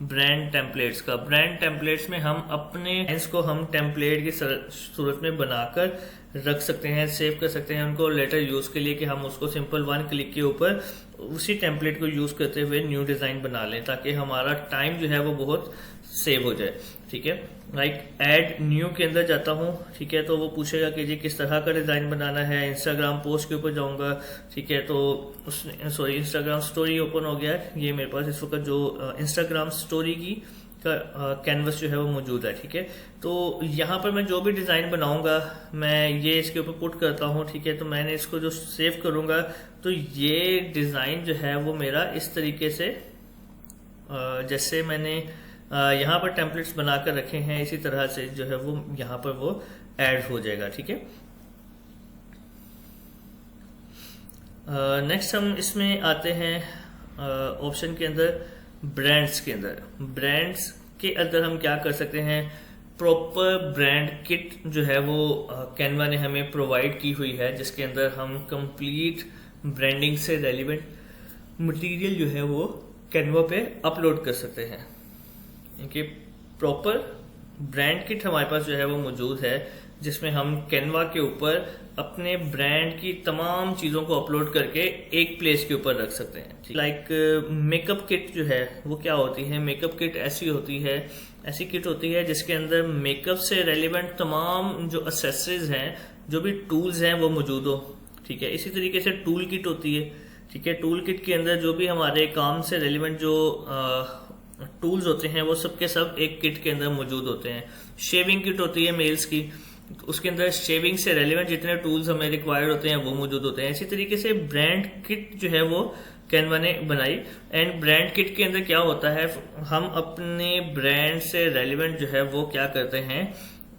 ब्रांड टेम्पलेट्स का। ब्रांड टेम्पलेट्स में हम अपने लाइन्स को हम टेम्पलेट की सूरत में बनाकर रख सकते हैं, सेव कर सकते हैं उनको लेटर यूज के लिए, कि हम उसको सिंपल वन क्लिक के ऊपर उसी टेम्पलेट को यूज करते हुए न्यू डिजाइन बना लें, ताकि हमारा टाइम जो है वो बहुत सेव हो जाए। ठीक है, लाइक ऐड न्यू के अंदर जाता हूँ, ठीक है, तो वो पूछेगा कि जी किस तरह का डिजाइन बनाना है। इंस्टाग्राम पोस्ट के ऊपर जाऊंगा, ठीक है, तो इंस्टाग्राम स्टोरी ओपन हो गया है। ये मेरे पास इस वक्त जो इंस्टाग्राम स्टोरी की का कैनवस जो है वो मौजूद है। ठीक है, तो यहाँ पर मैं जो भी डिजाइन बनाऊंगा मैं ये इसके ऊपर पुट करता हूँ। ठीक है, तो मैंने इसको जो सेव करूंगा तो ये डिजाइन जो है वो मेरा इस तरीके से जैसे मैंने यहाँ पर टेम्पलेट्स बनाकर रखे हैं इसी तरह से जो है वो यहाँ पर वो ऐड हो जाएगा। ठीक है, नेक्स्ट हम इसमें आते हैं ऑप्शन के अंदर ब्रांड्स के अंदर। ब्रांड्स के अंदर हम क्या कर सकते हैं, प्रॉपर ब्रांड किट जो है वो कैनवा ने हमें प्रोवाइड की हुई है, जिसके अंदर हम कंप्लीट ब्रांडिंग से रेलिवेंट मटेरियल जो है वो कैनवा पे अपलोड कर सकते हैं। इनकी प्रॉपर ब्रांड किट हमारे पास जो है वो मौजूद है, जिसमें हम कैनवा के ऊपर अपने ब्रांड की तमाम चीजों को अपलोड करके एक प्लेस के ऊपर रख सकते हैं। लाइक मेकअप किट जो है वो क्या होती है, मेकअप किट ऐसी किट होती है जिसके अंदर मेकअप से रेलिवेंट तमाम जो एक्सेसरीज हैं, जो भी टूल्स हैं वो मौजूद हो। ठीक है, इसी तरीके से टूल किट होती है। ठीक है, टूल किट के अंदर जो भी हमारे काम से रेलिवेंट जो टूल्स होते हैं वो सब के सब एक किट के अंदर मौजूद होते हैं। शेविंग किट होती है मेल्स की, तो उसके अंदर शेविंग से रेलेवेंट जितने टूल्स हमें रिक्वायर्ड होते हैं वो मौजूद होते हैं। इसी तरीके से ब्रांड किट जो है वो कैनवा ने बनाई। एंड ब्रांड किट के अंदर क्या होता है, हम अपने ब्रांड से रेलेवेंट जो है वो क्या करते हैं,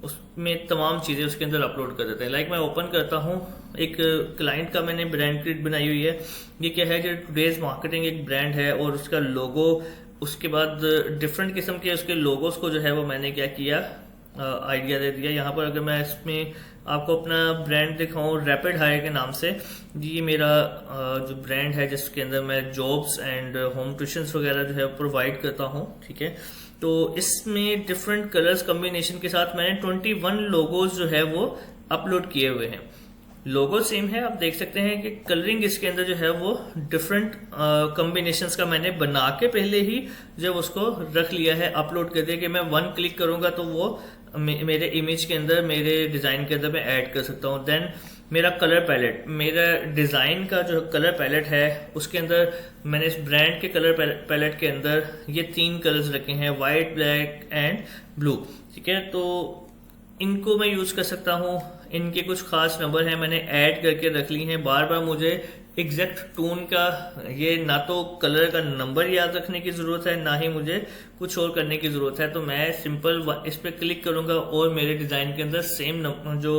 उसमें तमाम चीजें उसके अंदर अपलोड कर देते हैं। लाइक मैं ओपन करता हूँ, एक क्लाइंट का मैंने ब्रांड किट बनाई हुई है। ये क्या है, जो टुडेज मार्केटिंग एक ब्रांड है और उसका लोगो, उसके बाद डिफरेंट किस्म के उसके लोगोस को जो है वो मैंने क्या किया, आइडिया दे दिया। यहाँ पर अगर मैं इसमें आपको अपना ब्रांड दिखाऊं रैपिड हायर के नाम से, ये मेरा जो ब्रांड है जिसके अंदर मैं जॉब्स एंड होम ट्यूशंस वगैरह जो है प्रोवाइड करता हूँ। ठीक है, तो इसमें डिफरेंट कलर्स कॉम्बिनेशन के साथ मैंने 21 लोगोस जो है वो अपलोड किए हुए हैं। लोगो सेम है, आप देख सकते हैं कि कलरिंग इसके अंदर जो है वो डिफरेंट कॉम्बिनेशंस का मैंने बना के पहले ही जब उसको रख लिया है, अपलोड कर दिया कि मैं वन क्लिक करूंगा तो वो मेरे इमेज के अंदर, मेरे डिजाइन के अंदर मैं ऐड कर सकता हूँ। देन मेरा कलर पैलेट, मेरा डिजाइन का जो कलर पैलेट है उसके अंदर मैंने इस ब्रांड के कलर पैलेट के अंदर ये 3 कलर्स रखे हैं, व्हाइट, ब्लैक एंड ब्लू। ठीक है, तो इनको मैं यूज कर सकता हूँ। इनके कुछ खास नंबर हैं मैंने ऐड करके रख ली हैं। बार बार मुझे एग्जैक्ट टोन का, ये ना तो कलर का नंबर याद रखने की जरूरत है, ना ही मुझे कुछ और करने की जरूरत है। तो मैं सिंपल इस पे क्लिक करूंगा और मेरे डिजाइन के अंदर सेम जो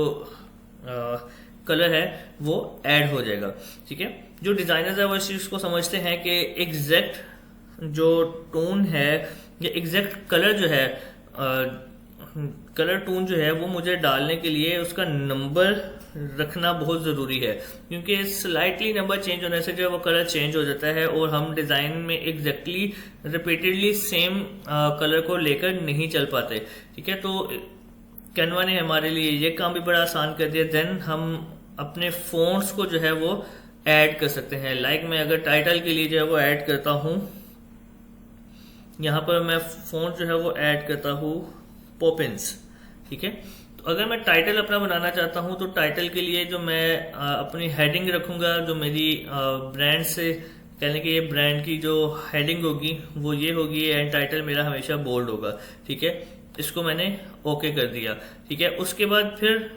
कलर है वो ऐड हो जाएगा। ठीक है, जो डिजाइनर्स है वो इस चीज को समझते हैं कि एग्जैक्ट जो टोन है या एग्जैक्ट कलर जो है, कलर टोन जो है वो मुझे डालने के लिए उसका नंबर रखना बहुत जरूरी है, क्योंकि स्लाइटली नंबर चेंज होने से जो है वो कलर चेंज हो जाता है और हम डिजाइन में एग्जैक्टली रिपीटेडली सेम कलर को लेकर नहीं चल पाते। ठीक है, तो कैनवा ने हमारे लिए ये काम भी बड़ा आसान कर दिया। देन हम अपने फोन्ट्स को जो है वो ऐड कर सकते हैं। लाइक मैं अगर टाइटल के लिए जो है वो ऐड करता हूं, यहां पर मैं फोन्ट जो है वो ऐड करता हूं पॉपिंस। ठीक है, तो अगर मैं टाइटल अपना बनाना चाहता हूं तो टाइटल के लिए जो मैं अपनी हेडिंग रखूंगा, जो मेरी ब्रांड से कहने की ये ब्रांड की जो हेडिंग होगी वो ये होगी, एंड टाइटल मेरा हमेशा बोल्ड होगा। ठीक है, इसको मैंने ओके कर दिया। ठीक है, उसके बाद फिर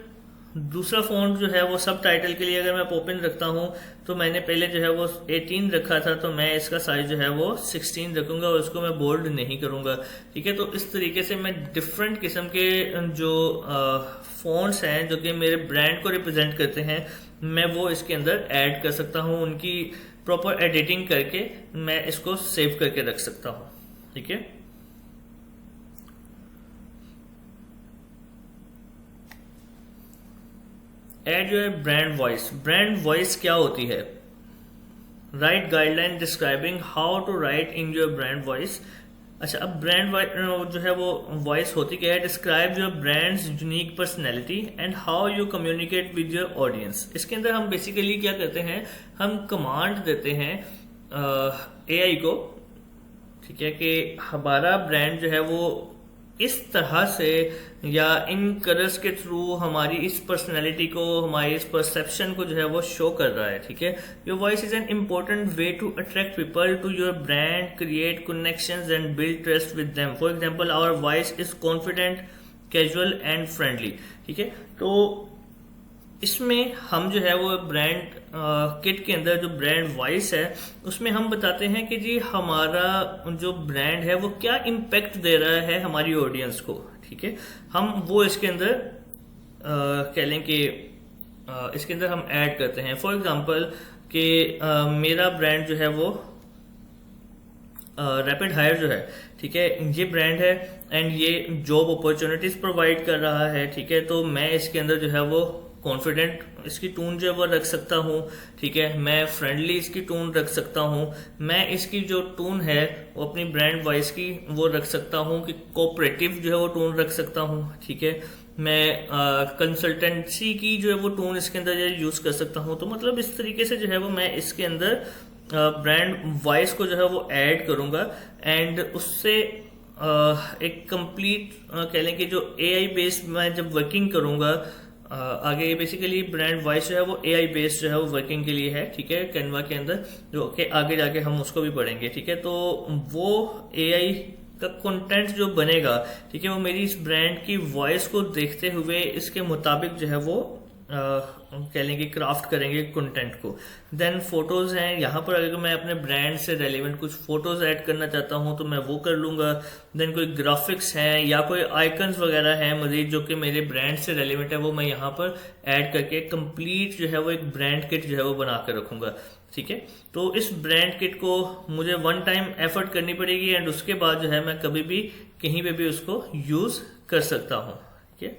दूसरा फॉन्ट जो है वो सब टाइटल के लिए अगर मैं पोपिन रखता हूँ तो मैंने पहले जो है वो 18 रखा था, तो मैं इसका साइज जो है वो 16 रखूंगा और उसको मैं बोल्ड नहीं करूंगा। ठीक है, तो इस तरीके से मैं डिफरेंट किस्म के जो फॉन्ट्स हैं जो कि मेरे ब्रांड को रिप्रेजेंट करते हैं, मैं वो इसके अंदर ऐड कर सकता हूँ। उनकी प्रॉपर एडिटिंग करके मैं इसको सेव करके रख सकता हूँ। ठीक है, एड जो है ब्रांड वॉइस क्या होती है? Write guideline describing how to write in your brand voice. अच्छा, अब ब्रांड जो है वो वॉइस होती क्या है? Describe your brands unique personality and how you communicate with your audience. इसके अंदर हम बेसिकली क्या करते हैं, हम कमांड देते हैं एआई को, ठीक है, कि हमारा ब्रांड जो है वो इस तरह से या इन कलर्स के थ्रू हमारी इस पर्सनैलिटी को, हमारी इस परसेप्शन को जो है वो शो कर रहा है। ठीक है, your voice is an important way to attract people to your brand, create connections and build trust with them. For example, our voice is confident, casual and friendly. ठीक है, तो इसमें हम जो है वो ब्रांड किट के अंदर जो ब्रांड वॉइस है उसमें हम बताते हैं कि जी हमारा जो ब्रांड है वो क्या इम्पैक्ट दे रहा है हमारी ऑडियंस को। ठीक है, हम वो इसके अंदर कह लें कि इसके अंदर हम ऐड करते हैं। फॉर एग्जांपल कि मेरा ब्रांड जो है वो रैपिड हायर जो है, ठीक है, ये ब्रांड है एंड ये जॉब अपॉर्चुनिटीज प्रोवाइड कर रहा है। ठीक है, तो मैं इसके अंदर जो है वो कॉन्फिडेंट इसकी टोन जो है वो रख सकता हूँ। ठीक है, मैं फ्रेंडली इसकी टोन रख सकता हूँ। मैं इसकी जो टोन है वो अपनी ब्रांड वॉइस की वो रख सकता हूँ कि कोऑपरेटिव जो है वो टोन रख सकता हूँ। ठीक है, मैं कंसल्टेंसी की जो है वो टोन इसके अंदर यूज कर सकता हूँ। तो मतलब इस तरीके से जो है वो मैं इसके अंदर ब्रांड वॉइस को जो है वो ऐड करूंगा एंड उससे एक कंप्लीट कह लें कि जो एआई बेस्ड मैं जब वर्किंग करूंगा आगे, बेसिकली ब्रांड वॉइस जो है वो एआई बेस्ड जो है वो वर्किंग के लिए है। ठीक है, कैनवा के अंदर जो कि आगे जाके हम उसको भी पढ़ेंगे। ठीक है, तो वो एआई का कंटेंट जो बनेगा, ठीक है, वो मेरी इस ब्रांड की वॉइस को देखते हुए इसके मुताबिक जो है वो कह लेंगे क्राफ्ट करेंगे कंटेंट को। देन फोटोज हैं, यहाँ पर अगर मैं अपने ब्रांड से रेलिवेंट कुछ फोटोज ऐड करना चाहता हूँ तो मैं वो कर लूंगा। देन कोई ग्राफिक्स हैं या कोई आइकन्स वगैरह हैं मजीद जो कि मेरे ब्रांड से रेलिवेंट है, वो मैं यहाँ पर ऐड करके कंप्लीट जो है वो एक ब्रांड किट जो है वो बना कर रखूंगा। ठीक है, तो इस ब्रांड किट को मुझे वन टाइम एफर्ट करनी पड़ेगी एंड उसके बाद जो है मैं कभी भी कहीं पे भी उसको यूज कर सकता हूँ। ठीक है,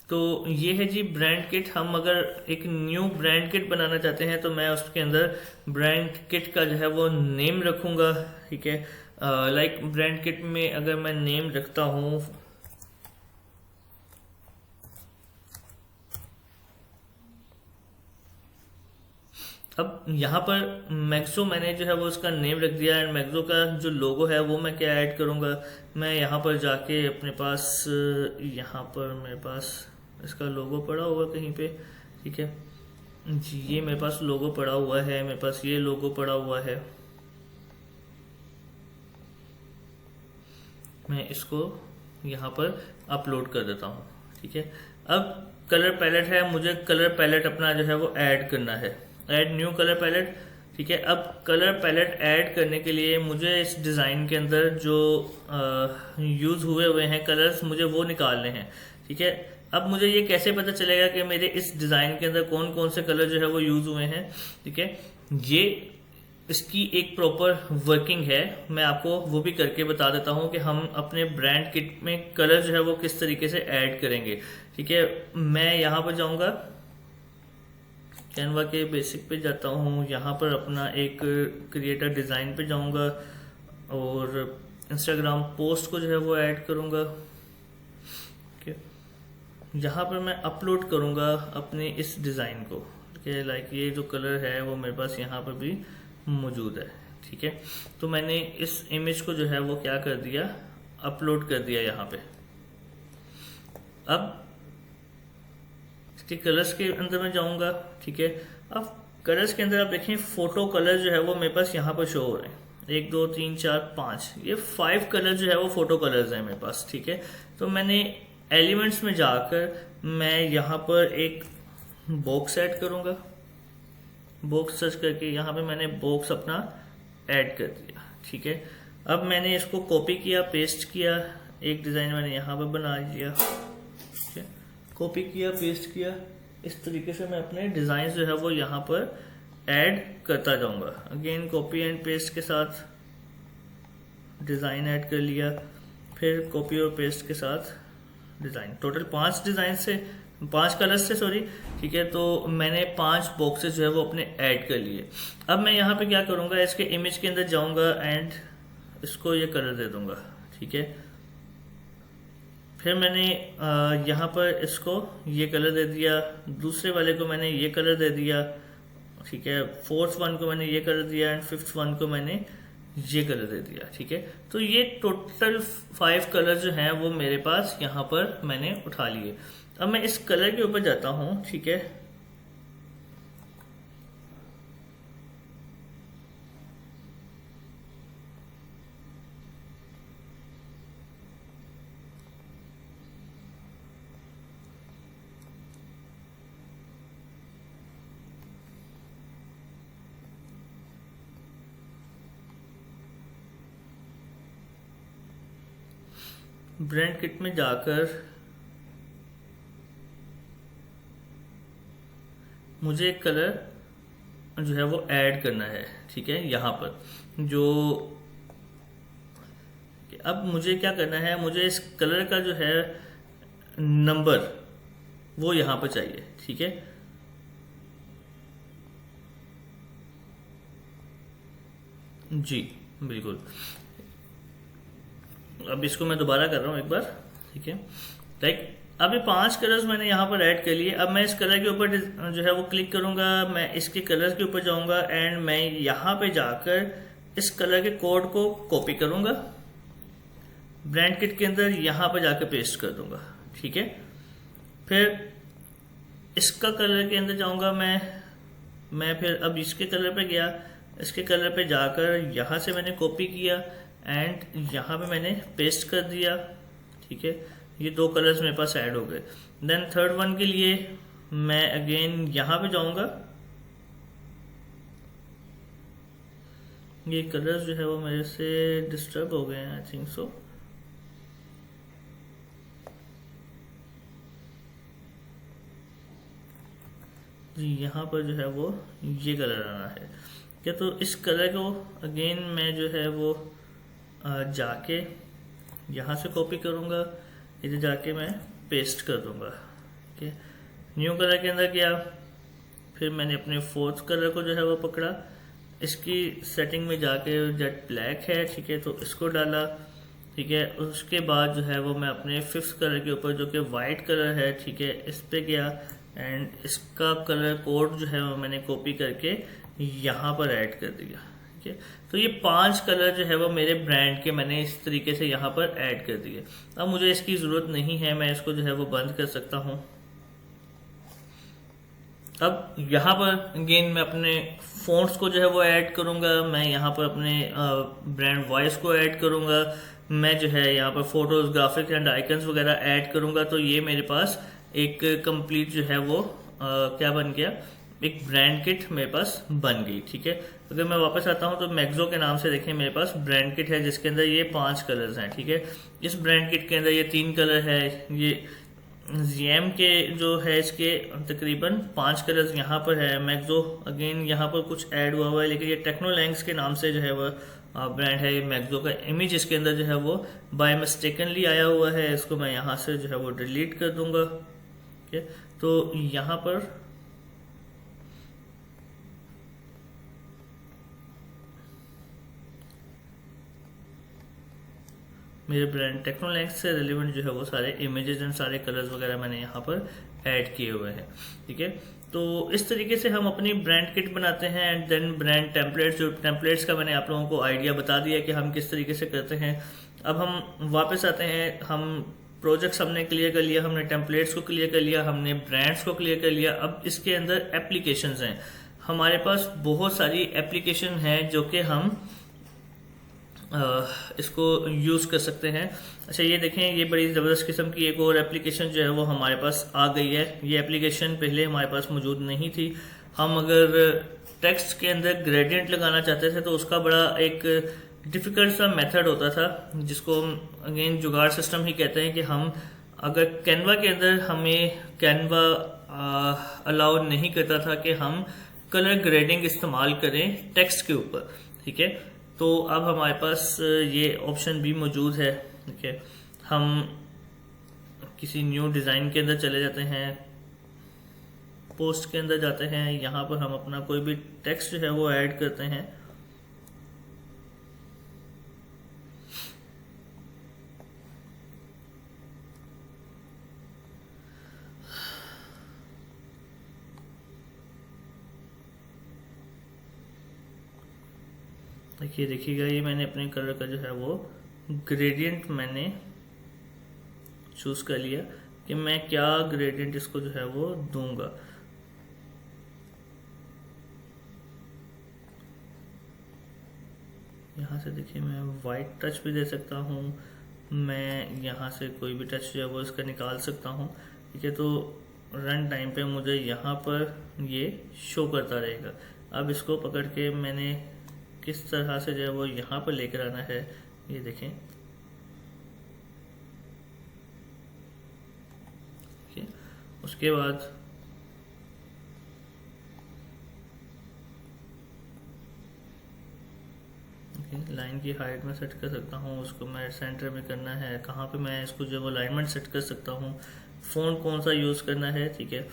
तो ये है जी ब्रांड किट। हम अगर एक न्यू ब्रांड किट बनाना चाहते हैं तो मैं उसके अंदर ब्रांड किट का जो है वो नेम रखूंगा। ठीक है, लाइक ब्रांड किट में अगर मैं नेम रखता हूं अब यहाँ पर मैक्सो मैंने जो है वो उसका नेम रख दिया एंड मैक्सो का जो लोगो है वो मैं क्या ऐड करूंगा, मैं यहाँ पर जाके अपने पास यहाँ पर मेरे पास इसका लोगो पड़ा हुआ कहीं पे। ठीक है जी, ये मेरे पास लोगो पड़ा हुआ है, मेरे पास ये लोगो पड़ा हुआ है। मैं इसको यहाँ पर अपलोड कर देता हूँ। ठीक है, अब कलर पैलेट है, मुझे कलर पैलेट अपना जो है वो ऐड करना है। Add new colour palette. ठीक है, अब कलर पैलेट ऐड करने के लिए मुझे इस डिज़ाइन के अंदर जो यूज़ हुए हैं कलर्स मुझे वो निकालने हैं। ठीक है, अब मुझे ये कैसे पता चलेगा कि मेरे इस डिज़ाइन के अंदर कौन कौन से कलर जो है वो यूज़ हुए हैं। ठीक है, ये इसकी एक प्रॉपर वर्किंग है, मैं आपको वो भी करके बता देता हूँ कि हम अपने ब्रांड किट में कलर जो है वो किस तरीके से ऐड करेंगे। ठीक है, मैं यहाँ पर जाऊँगा, कैनवा के बेसिक पे जाता हूँ, यहाँ पर अपना एक क्रिएटर डिज़ाइन पे जाऊँगा और इंस्टाग्राम पोस्ट को जो है वो ऐड करूँगा। ठीक है, यहाँ पर मैं अपलोड करूँगा अपने इस डिज़ाइन को। ठीक है, लाइक ये जो कलर है वो मेरे पास यहाँ पर भी मौजूद है। ठीक है, तो मैंने इस इमेज को जो है वो क्या कर दिया, अपलोड कर दिया यहाँ पे। अब इसके कलर्स के अंदर मैं जाऊंगा। ठीक है, अब कलर्स के अंदर आप देखें फोटो कलर जो है वो मेरे पास यहाँ पर शो हो रहे हैं, 1 2 3 4 5, ये 5 कलर जो है वो फोटो कलर्स हैं मेरे पास। ठीक है, तो मैंने एलिमेंट्स में जाकर मैं यहाँ पर एक बॉक्स ऐड करूँगा। बॉक्स सर्च करके यहाँ पे मैंने बॉक्स अपना ऐड कर दिया। ठीक है, अब मैंने इसको कॉपी किया, पेस्ट किया, एक डिज़ाइन मैंने यहाँ पर बना लिया। ठीक है, कॉपी किया, पेस्ट किया, इस तरीके से मैं अपने डिज़ाइन जो है वो यहाँ पर ऐड करता जाऊँगा। अगेन कॉपी एंड पेस्ट के साथ डिज़ाइन ऐड कर लिया, फिर कॉपी और पेस्ट के साथ डिज़ाइन। टोटल 5 डिज़ाइन से 5 कलर्स से सॉरी। ठीक है, तो मैंने 5 बॉक्सेस जो है वो अपने ऐड कर लिए। अब मैं यहाँ पे क्या करूँगा, इसके इमेज के अंदर जाऊँगा एंड इसको ये कलर दे दूँगा। ठीक है, फिर मैंने यहाँ पर इसको ये कलर दे दिया, दूसरे वाले को मैंने ये कलर दे दिया। ठीक है, 4th वन को मैंने ये कलर दिया एंड 5th वन को मैंने ये कलर दे दिया। ठीक है, तो ये टोटल 5 कलर जो हैं वो मेरे पास यहाँ पर मैंने उठा लिए। अब मैं इस कलर के ऊपर जाता हूँ। ठीक है, ब्रांड किट में जाकर मुझे एक कलर जो है वो ऐड करना है। ठीक है, यहाँ पर जो अब मुझे क्या करना है, मुझे इस कलर का जो है नंबर वो यहाँ पर चाहिए। ठीक है, जी बिल्कुल। अब इसको मैं दोबारा कर रहा हूँ एक बार। ठीक है, लाइक अब ये 5 कलर्स मैंने यहाँ पर ऐड कर लिए। अब मैं इस कलर के ऊपर जो है वो क्लिक करूंगा, मैं इसके कलर के ऊपर जाऊंगा एंड मैं यहाँ पे जाकर इस कलर के कोड को कॉपी करूंगा, ब्रांड किट के अंदर यहाँ पे जाकर पेस्ट कर दूंगा। ठीक है, फिर इसका कलर के अंदर जाऊंगा मैं फिर अब इसके कलर पे गया, इसके कलर पे जाकर यहाँ से मैंने कॉपी किया एंड यहाँ पे मैंने पेस्ट कर दिया। ठीक है, ये 2 कलर्स मेरे पास ऐड हो गए। देन 3rd वन के लिए मैं अगेन यहाँ पे जाऊंगा, ये कलर्स जो है वो मेरे से डिस्टर्ब हो गए हैं, आई थिंक सो। जी यहाँ पर जो है वो ये कलर आना है क्या, तो इस कलर को अगेन मैं जो है वो जाके यहाँ से कॉपी करूँगा, इधर जाके मैं पेस्ट कर दूँगा। ठीक है, न्यू कलर के अंदर गया, फिर मैंने अपने 4th कलर को जो है वो पकड़ा, इसकी सेटिंग में जाके जेट ब्लैक है। ठीक है, तो इसको डाला। ठीक है, उसके बाद जो है वो मैं अपने 5th कलर के ऊपर जो कि वाइट कलर है, ठीक है, इस पे गया एंड इसका कलर कोड जो है वो मैंने कॉपी करके यहाँ पर ऐड कर दिया। ठीक है, तो ये 5 कलर जो है वो मेरे ब्रांड के मैंने इस तरीके से यहाँ पर ऐड कर दिए। अब मुझे इसकी ज़रूरत नहीं है, मैं इसको जो है वो बंद कर सकता हूँ। अब यहाँ पर अगेन मैं अपने फ़ॉन्ट्स को जो है वो ऐड करूँगा, मैं यहाँ पर अपने ब्रांड वॉइस को ऐड करूँगा, मैं जो है यहाँ पर फोटोज, ग्राफिक्स एंड आइकन्स वगैरह ऐड करूँगा। तो ये मेरे पास एक कंप्लीट जो है वो क्या बन गया, एक ब्रांड किट मेरे पास बन गई। ठीक है, अगर मैं वापस आता हूँ तो मैक्सो के नाम से देखें मेरे पास ब्रांड किट है जिसके अंदर ये 5 कलर्स हैं। ठीक है, इस ब्रांड किट के अंदर ये 3 कलर है, ये ZM के जो है इसके तकरीबन 5 कलर्स यहाँ पर है। मैक्सो अगेन यहाँ पर कुछ ऐड हुआ हुआ है, लेकिन ये टेक्नोलैंक्स के नाम से जो है वो ब्रांड है। ये मैक्सो का इमेज इसके अंदर जो है वो बाय मिस्टेकनली आया हुआ है, इसको मैं यहाँ से जो है वो डिलीट कर दूंगा। ठीक है, तो यहाँ पर मेरे ब्रांड टेक्नोलैंक्स से रिलेवेंट जो है वो सारे इमेजेस एंड सारे कलर्स वगैरह मैंने यहाँ पर ऐड किए हुए हैं। ठीक है, तो इस तरीके से हम अपनी ब्रांड किट बनाते हैं एंड देन ब्रांड टेम्पलेट्स, जो टेम्पलेट्स का मैंने आप लोगों को आइडिया बता दिया कि हम किस तरीके से करते हैं। अब हम वापस आते हैं, हम प्रोजेक्ट्स हमने क्लियर कर लिया, हमने टेम्पलेट्स को क्लियर कर लिया, हमने ब्रांड्स को क्लियर कर लिया। अब इसके अंदर एप्लीकेशंस हैं, हमारे पास बहुत सारी एप्लीकेशन हैं जो कि हम इसको यूज़ कर सकते हैं। अच्छा ये देखें, ये बड़ी ज़बरदस्त किस्म की एक और एप्लीकेशन जो है वो हमारे पास आ गई है। ये एप्लीकेशन पहले हमारे पास मौजूद नहीं थी। हम अगर टेक्स्ट के अंदर ग्रेडियंट लगाना चाहते थे तो उसका बड़ा एक डिफ़िकल्ट सा मेथड होता था, जिसको अगेन जुगाड़ सिस्टम ही कहते हैं, कि हम अगर कैनवा के अंदर हमें कैनवा अलाउ नहीं करता था कि हम कलर ग्रेडिंग इस्तेमाल करें टेक्स्ट के ऊपर, ठीक है। तो अब हमारे पास ये ऑप्शन भी मौजूद है, ठीक है। हम किसी न्यू डिज़ाइन के अंदर चले जाते हैं, पोस्ट के अंदर जाते हैं, यहाँ पर हम अपना कोई भी टेक्स्ट जो है वो ऐड करते हैं। देखिएगा ये मैंने अपने कलर का जो है वो ग्रेडियंट मैंने चूज कर लिया कि मैं क्या ग्रेडियंट इसको जो है वो दूंगा। यहाँ से देखिए मैं वाइट टच भी दे सकता हूँ, मैं यहाँ से कोई भी टच जो है वो इसका निकाल सकता हूँ, ठीक है। तो रन टाइम पे मुझे यहाँ पर ये शो करता रहेगा। अब इसको पकड़ के मैंने किस तरह से जो है वो यहाँ पर लेकर आना है, ये देखें, ठीक है। उसके बाद लाइन की हाइट में सेट कर सकता हूँ, उसको मैं सेंटर में करना है, कहाँ पे मैं इसको जो वो अलाइनमेंट सेट कर सकता हूँ, फ़ॉन्ट कौन सा यूज़ करना है, ठीक है।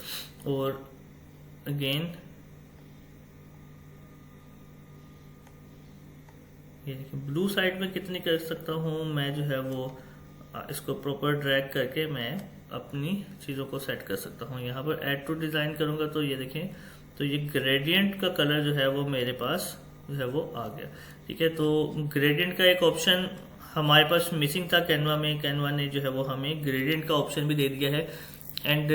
और अगेन ये देखिए ब्लू साइड में कितनी कर सकता हूँ मैं जो है वो इसको प्रॉपर ड्रैग करके मैं अपनी चीज़ों को सेट कर सकता हूँ। यहाँ पर ऐड टू डिज़ाइन करूँगा तो ये देखें, तो ये ग्रेडियंट का कलर जो है वो मेरे पास जो है वो आ गया, ठीक है। तो ग्रेडियंट का एक ऑप्शन हमारे पास मिसिंग था कैनवा में, कैनवा ने जो है वो हमें ग्रेडियंट का ऑप्शन भी दे दिया है। एंड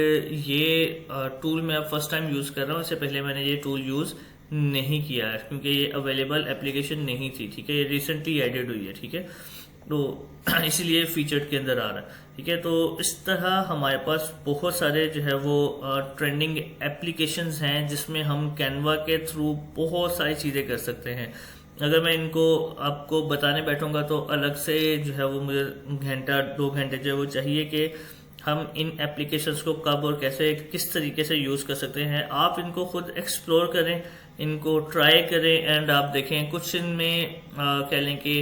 ये टूल मैं अब फर्स्ट टाइम यूज़ कर रहा हूँ, इससे पहले मैंने ये टूल यूज़ नहीं किया है क्योंकि ये अवेलेबल एप्लीकेशन नहीं थी, ठीक है। ये रिसेंटली एडेड हुई है, ठीक है। तो इसीलिए फीचर्ड के अंदर आ रहा है, ठीक है। तो इस तरह हमारे पास बहुत सारे जो है वो ट्रेंडिंग एप्लीकेशंस हैं जिसमें हम कैनवा के थ्रू बहुत सारी चीज़ें कर सकते हैं। अगर मैं इनको आपको बताने बैठूंगा तो अलग से जो है वो मुझे घंटा 2 घंटे जो है वो चाहिए कि हम इन एप्लीकेशंस को कब और कैसे किस तरीके से यूज़ कर सकते हैं। आप इनको खुद एक्सप्लोर करें, इनको ट्राई करें एंड आप देखें। कुछ इनमें कह लें कि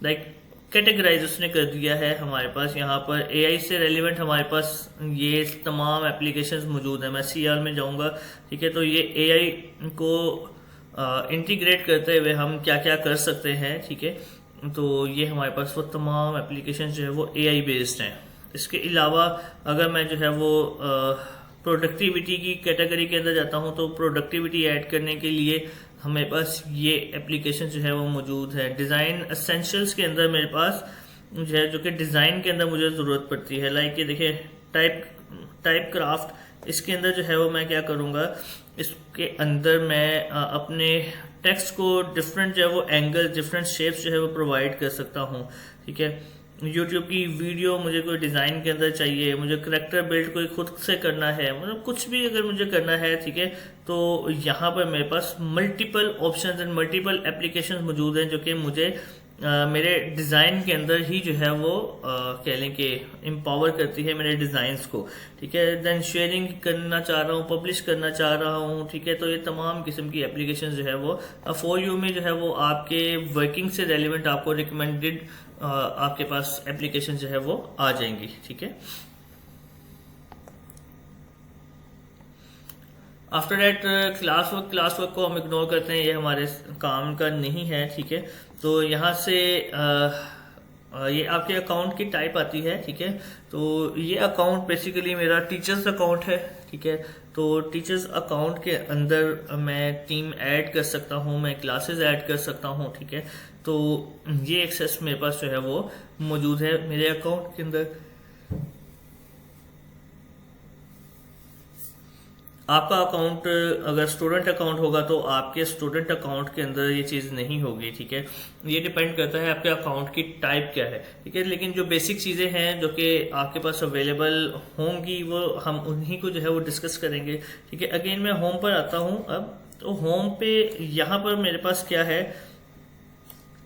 लाइक कैटेगराइज उसने कर दिया है हमारे पास। यहाँ पर एआई से रेलिवेंट हमारे पास ये तमाम एप्लीकेशंस मौजूद हैं। मैं सीआर में जाऊँगा, ठीक है। तो ये एआई को इंटीग्रेट करते हुए हम क्या क्या कर सकते हैं, ठीक है। तो ये हमारे पास वो तमाम एप्लीकेशन जो है वो एआई बेस्ड हैं। इसके अलावा अगर मैं जो है वो प्रोडक्टिविटी की कैटेगरी के अंदर जाता हूं तो प्रोडक्टिविटी ऐड करने के लिए हमारे पास ये एप्लीकेशन जो है वो मौजूद है। डिज़ाइन एसेंशियल्स के अंदर मेरे पास जो है, जो कि डिज़ाइन के अंदर मुझे ज़रूरत पड़ती है। लाइक ये देखिए टाइप क्राफ्ट, इसके अंदर जो है वो मैं क्या करूँगा, इसके अंदर मैं अपने टेक्स्ट को डिफरेंट जो है वो एंगल, डिफरेंट शेप्स जो है वो प्रोवाइड कर सकता हूँ, ठीक है। यूट्यूब की वीडियो मुझे कोई डिज़ाइन के अंदर चाहिए, मुझे करेक्टर बिल्ड कोई खुद से करना है, मतलब कुछ भी अगर मुझे करना है, ठीक है। तो यहाँ पर मेरे पास multiple options and multiple applications मौजूद हैं जो कि मुझे मेरे डिज़ाइन के अंदर ही जो है वो कह लें कि एम्पावर करती है मेरे डिज़ाइंस को, ठीक है। देन शेयरिंग करना चाह रहा हूँ, पब्लिश करना चाह रहा हूँ, ठीक है। तो ये तमाम किस्म की एप्लीकेशन जो है वो फॉर यू में जो है वो आपके वर्किंग से रेलिवेंट आपको रिकमेंडेड आपके पास एप्लीकेशन जो है वो आ जाएंगी, ठीक है। आफ्टर दैट क्लास वर्क को हम इग्नोर करते हैं, ये हमारे काम का नहीं है, ठीक है। तो यहाँ से ये आपके अकाउंट की टाइप आती है, ठीक है। तो ये अकाउंट बेसिकली मेरा टीचर्स अकाउंट है, ठीक है। तो टीचर्स अकाउंट के अंदर मैं टीम ऐड कर सकता हूँ, मैं क्लासेस ऐड कर सकता हूँ, ठीक है। तो ये एक्सेस मेरे पास जो है वो मौजूद है मेरे अकाउंट के अंदर। आपका अकाउंट अगर स्टूडेंट अकाउंट होगा तो आपके स्टूडेंट अकाउंट के अंदर ये चीज़ नहीं होगी, ठीक है। ये डिपेंड करता है आपके अकाउंट की टाइप क्या है, ठीक है। लेकिन जो बेसिक चीज़ें हैं जो कि आपके पास अवेलेबल होंगी वो हम उन्हीं को जो है वो डिस्कस करेंगे, ठीक है। अगेन मैं होम पर आता हूँ अब। तो होम पे यहाँ पर मेरे पास क्या है,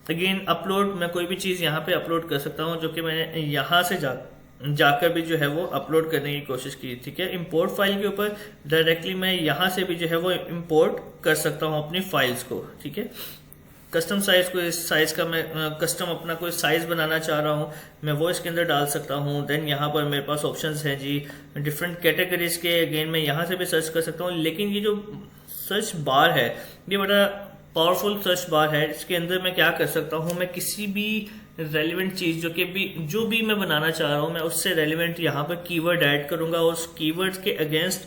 अगेन अपलोड, मैं कोई भी चीज़ यहाँ पे अपलोड कर सकता हूँ जो कि मैंने यहाँ से जाकर भी जो है वो अपलोड करने की कोशिश की, ठीक है। इंपोर्ट फाइल के ऊपर डायरेक्टली मैं यहाँ से भी जो है वो इंपोर्ट कर सकता हूँ अपनी फाइल्स को, ठीक है। कस्टम साइज को, इस साइज का मैं कस्टम अपना कोई साइज बनाना चाह रहा हूँ, मैं वो इसके अंदर डाल सकता हूँ। देन यहाँ पर मेरे पास ऑप्शंस हैं जी डिफरेंट कैटेगरीज के, अगेन मैं यहाँ से भी सर्च कर सकता हूँ। लेकिन ये जो सर्च बार है ये बड़ा पावरफुल सर्च बार है। इसके अंदर मैं क्या कर सकता हूँ, मैं किसी भी रेलिवेंट चीज जो भी मैं बनाना चाह रहा हूँ मैं उससे रेलिवेंट यहाँ पर कीवर्ड ऐड करूंगा और उस कीवर्ड्स के अगेंस्ट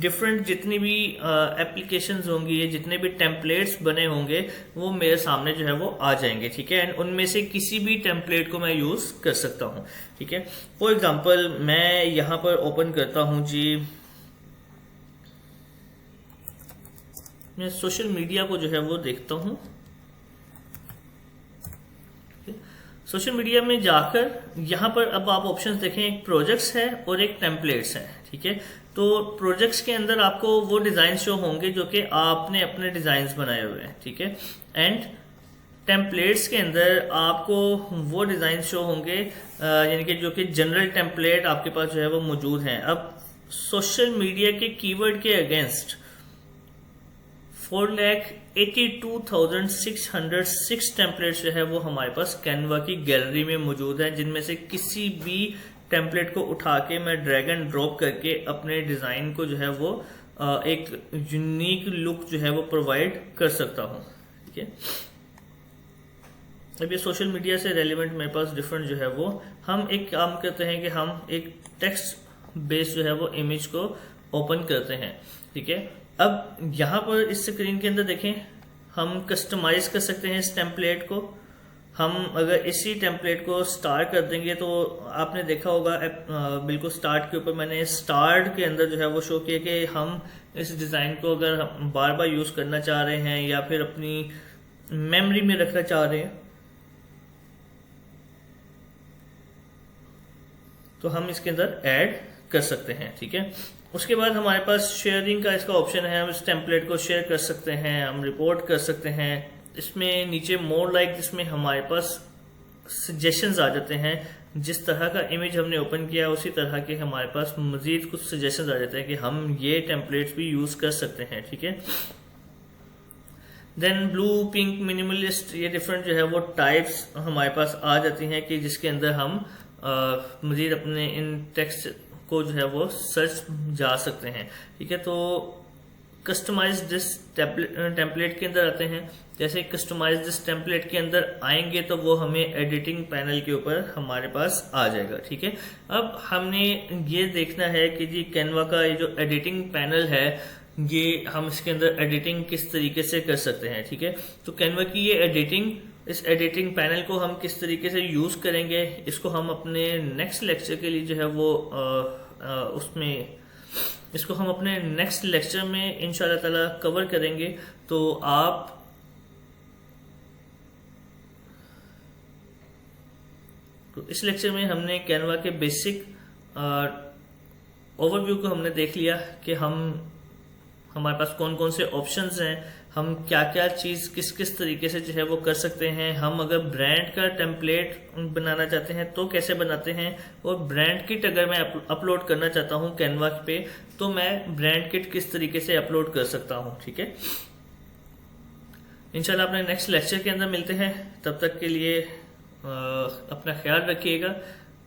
डिफरेंट जितनी भी एप्लीकेशंस होंगी, ये जितने भी टेम्पलेट्स बने होंगे वो मेरे सामने जो है वो आ जाएंगे, ठीक है। एंड उनमें से किसी भी टेम्पलेट को मैं यूज कर सकता हूँ, ठीक है। फॉर एग्जांपल मैं यहाँ पर ओपन करता हूँ जी, मैं सोशल मीडिया को जो है वो देखता हूँ। सोशल मीडिया में जाकर यहाँ पर अब आप ऑप्शंस देखें, एक प्रोजेक्ट्स है और एक टेम्पलेट्स है, ठीक है। तो प्रोजेक्ट्स के अंदर आपको वो डिजाइन शो होंगे जो कि आपने अपने डिजाइन बनाए हुए हैं, ठीक है। एंड टेम्पलेट्स के अंदर आपको वो डिजाइन शो होंगे यानी कि जो कि जनरल टेम्पलेट आपके पास जो है वो मौजूद हैं। अब सोशल मीडिया के कीवर्ड के अगेंस्ट 4,82,606 टेम्पलेट्स जो है वो हमारे पास कैनवा की गैलरी में मौजूद है, जिनमें से किसी भी टेम्पलेट को उठा के मैं ड्रैग एंड ड्रॉप करके अपने डिजाइन को जो है वो एक यूनिक लुक जो है वो प्रोवाइड कर सकता हूँ, ठीक है। अब ये सोशल मीडिया से रेलिवेंट मेरे पास डिफरेंट जो है वो, हम एक काम करते हैं कि हम एक टेक्स्ट बेस जो है वो इमेज को ओपन करते हैं, ठीक है। अब यहाँ पर इस स्क्रीन के अंदर देखें, हम कस्टमाइज कर सकते हैं इस टेम्पलेट को। हम अगर इसी टेम्पलेट को स्टार कर देंगे तो आपने देखा होगा बिल्कुल स्टार्ट के ऊपर मैंने स्टार्ट के अंदर जो है वो शो किया कि हम इस डिजाइन को अगर हम बार बार यूज करना चाह रहे हैं या फिर अपनी मेमोरी में रखना चाह रहे हैं तो हम इसके अंदर ऐड कर सकते हैं, ठीक है। उसके बाद हमारे पास शेयरिंग का इसका ऑप्शन है, हम इस टेम्पलेट को शेयर कर सकते हैं, हम रिपोर्ट कर सकते हैं। इसमें नीचे मोर लाइक, जिसमें हमारे पास सजेशंस आ जाते हैं, जिस तरह का इमेज हमने ओपन किया उसी तरह के हमारे पास मजीद कुछ सजेशंस आ जाते हैं कि हम ये टेम्पलेट्स भी यूज कर सकते हैं, ठीक है। देन ब्लू, पिंक, मिनिमलिस्ट, ये डिफरेंट जो है वो टाइप्स हमारे पास आ जाती हैं कि जिसके अंदर हम मजीद अपने इन टेक्स्ट को जो है वो सर्च जा सकते हैं, ठीक है। तो कस्टमाइज दिस टेम्पलेट के अंदर आते हैं। जैसे कस्टमाइज दिस टेम्पलेट के अंदर आएंगे तो वो हमें एडिटिंग पैनल के ऊपर हमारे पास आ जाएगा, ठीक है। अब हमने ये देखना है कि जी कैनवा का ये जो एडिटिंग पैनल है ये हम इसके अंदर एडिटिंग किस तरीके से कर सकते हैं, ठीक है। तो कैनवा की ये एडिटिंग, इस एडिटिंग पैनल को हम किस तरीके से यूज करेंगे, इसको हम अपने नेक्स्ट लेक्चर के लिए जो है वो इसको हम अपने नेक्स्ट लेक्चर में इंशाल्लाह ताला कवर करेंगे। तो इस लेक्चर में हमने कैनवा के बेसिक ओवरव्यू को हमने देख लिया कि हमारे पास कौन कौन से ऑप्शंस हैं, हम क्या क्या चीज़ किस किस तरीके से जो है वो कर सकते हैं। हम अगर ब्रांड का टेम्पलेट बनाना चाहते हैं तो कैसे बनाते हैं, और ब्रांड किट अगर मैं अपलोड करना चाहता हूँ कैनवा पे तो मैं ब्रांड किट किस तरीके से अपलोड कर सकता हूँ, ठीक है। इंशाल्लाह अपने नेक्स्ट लेक्चर के अंदर मिलते हैं, तब तक के लिए अपना ख्याल रखिएगा।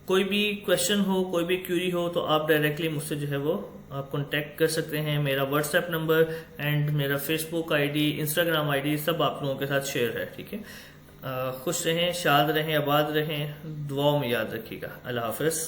कोई भी क्वेश्चन हो, कोई भी क्यूरी हो तो आप डायरेक्टली मुझसे जो है वो आप कांटेक्ट कर सकते हैं। मेरा व्हाट्सएप नंबर एंड मेरा फेसबुक आईडी, इंस्टाग्राम आईडी सब आप लोगों के साथ शेयर है, ठीक है। खुश रहें, शाद रहें, आबाद रहें, दुआओं में याद रखिएगा। अल्लाह हाफिज़।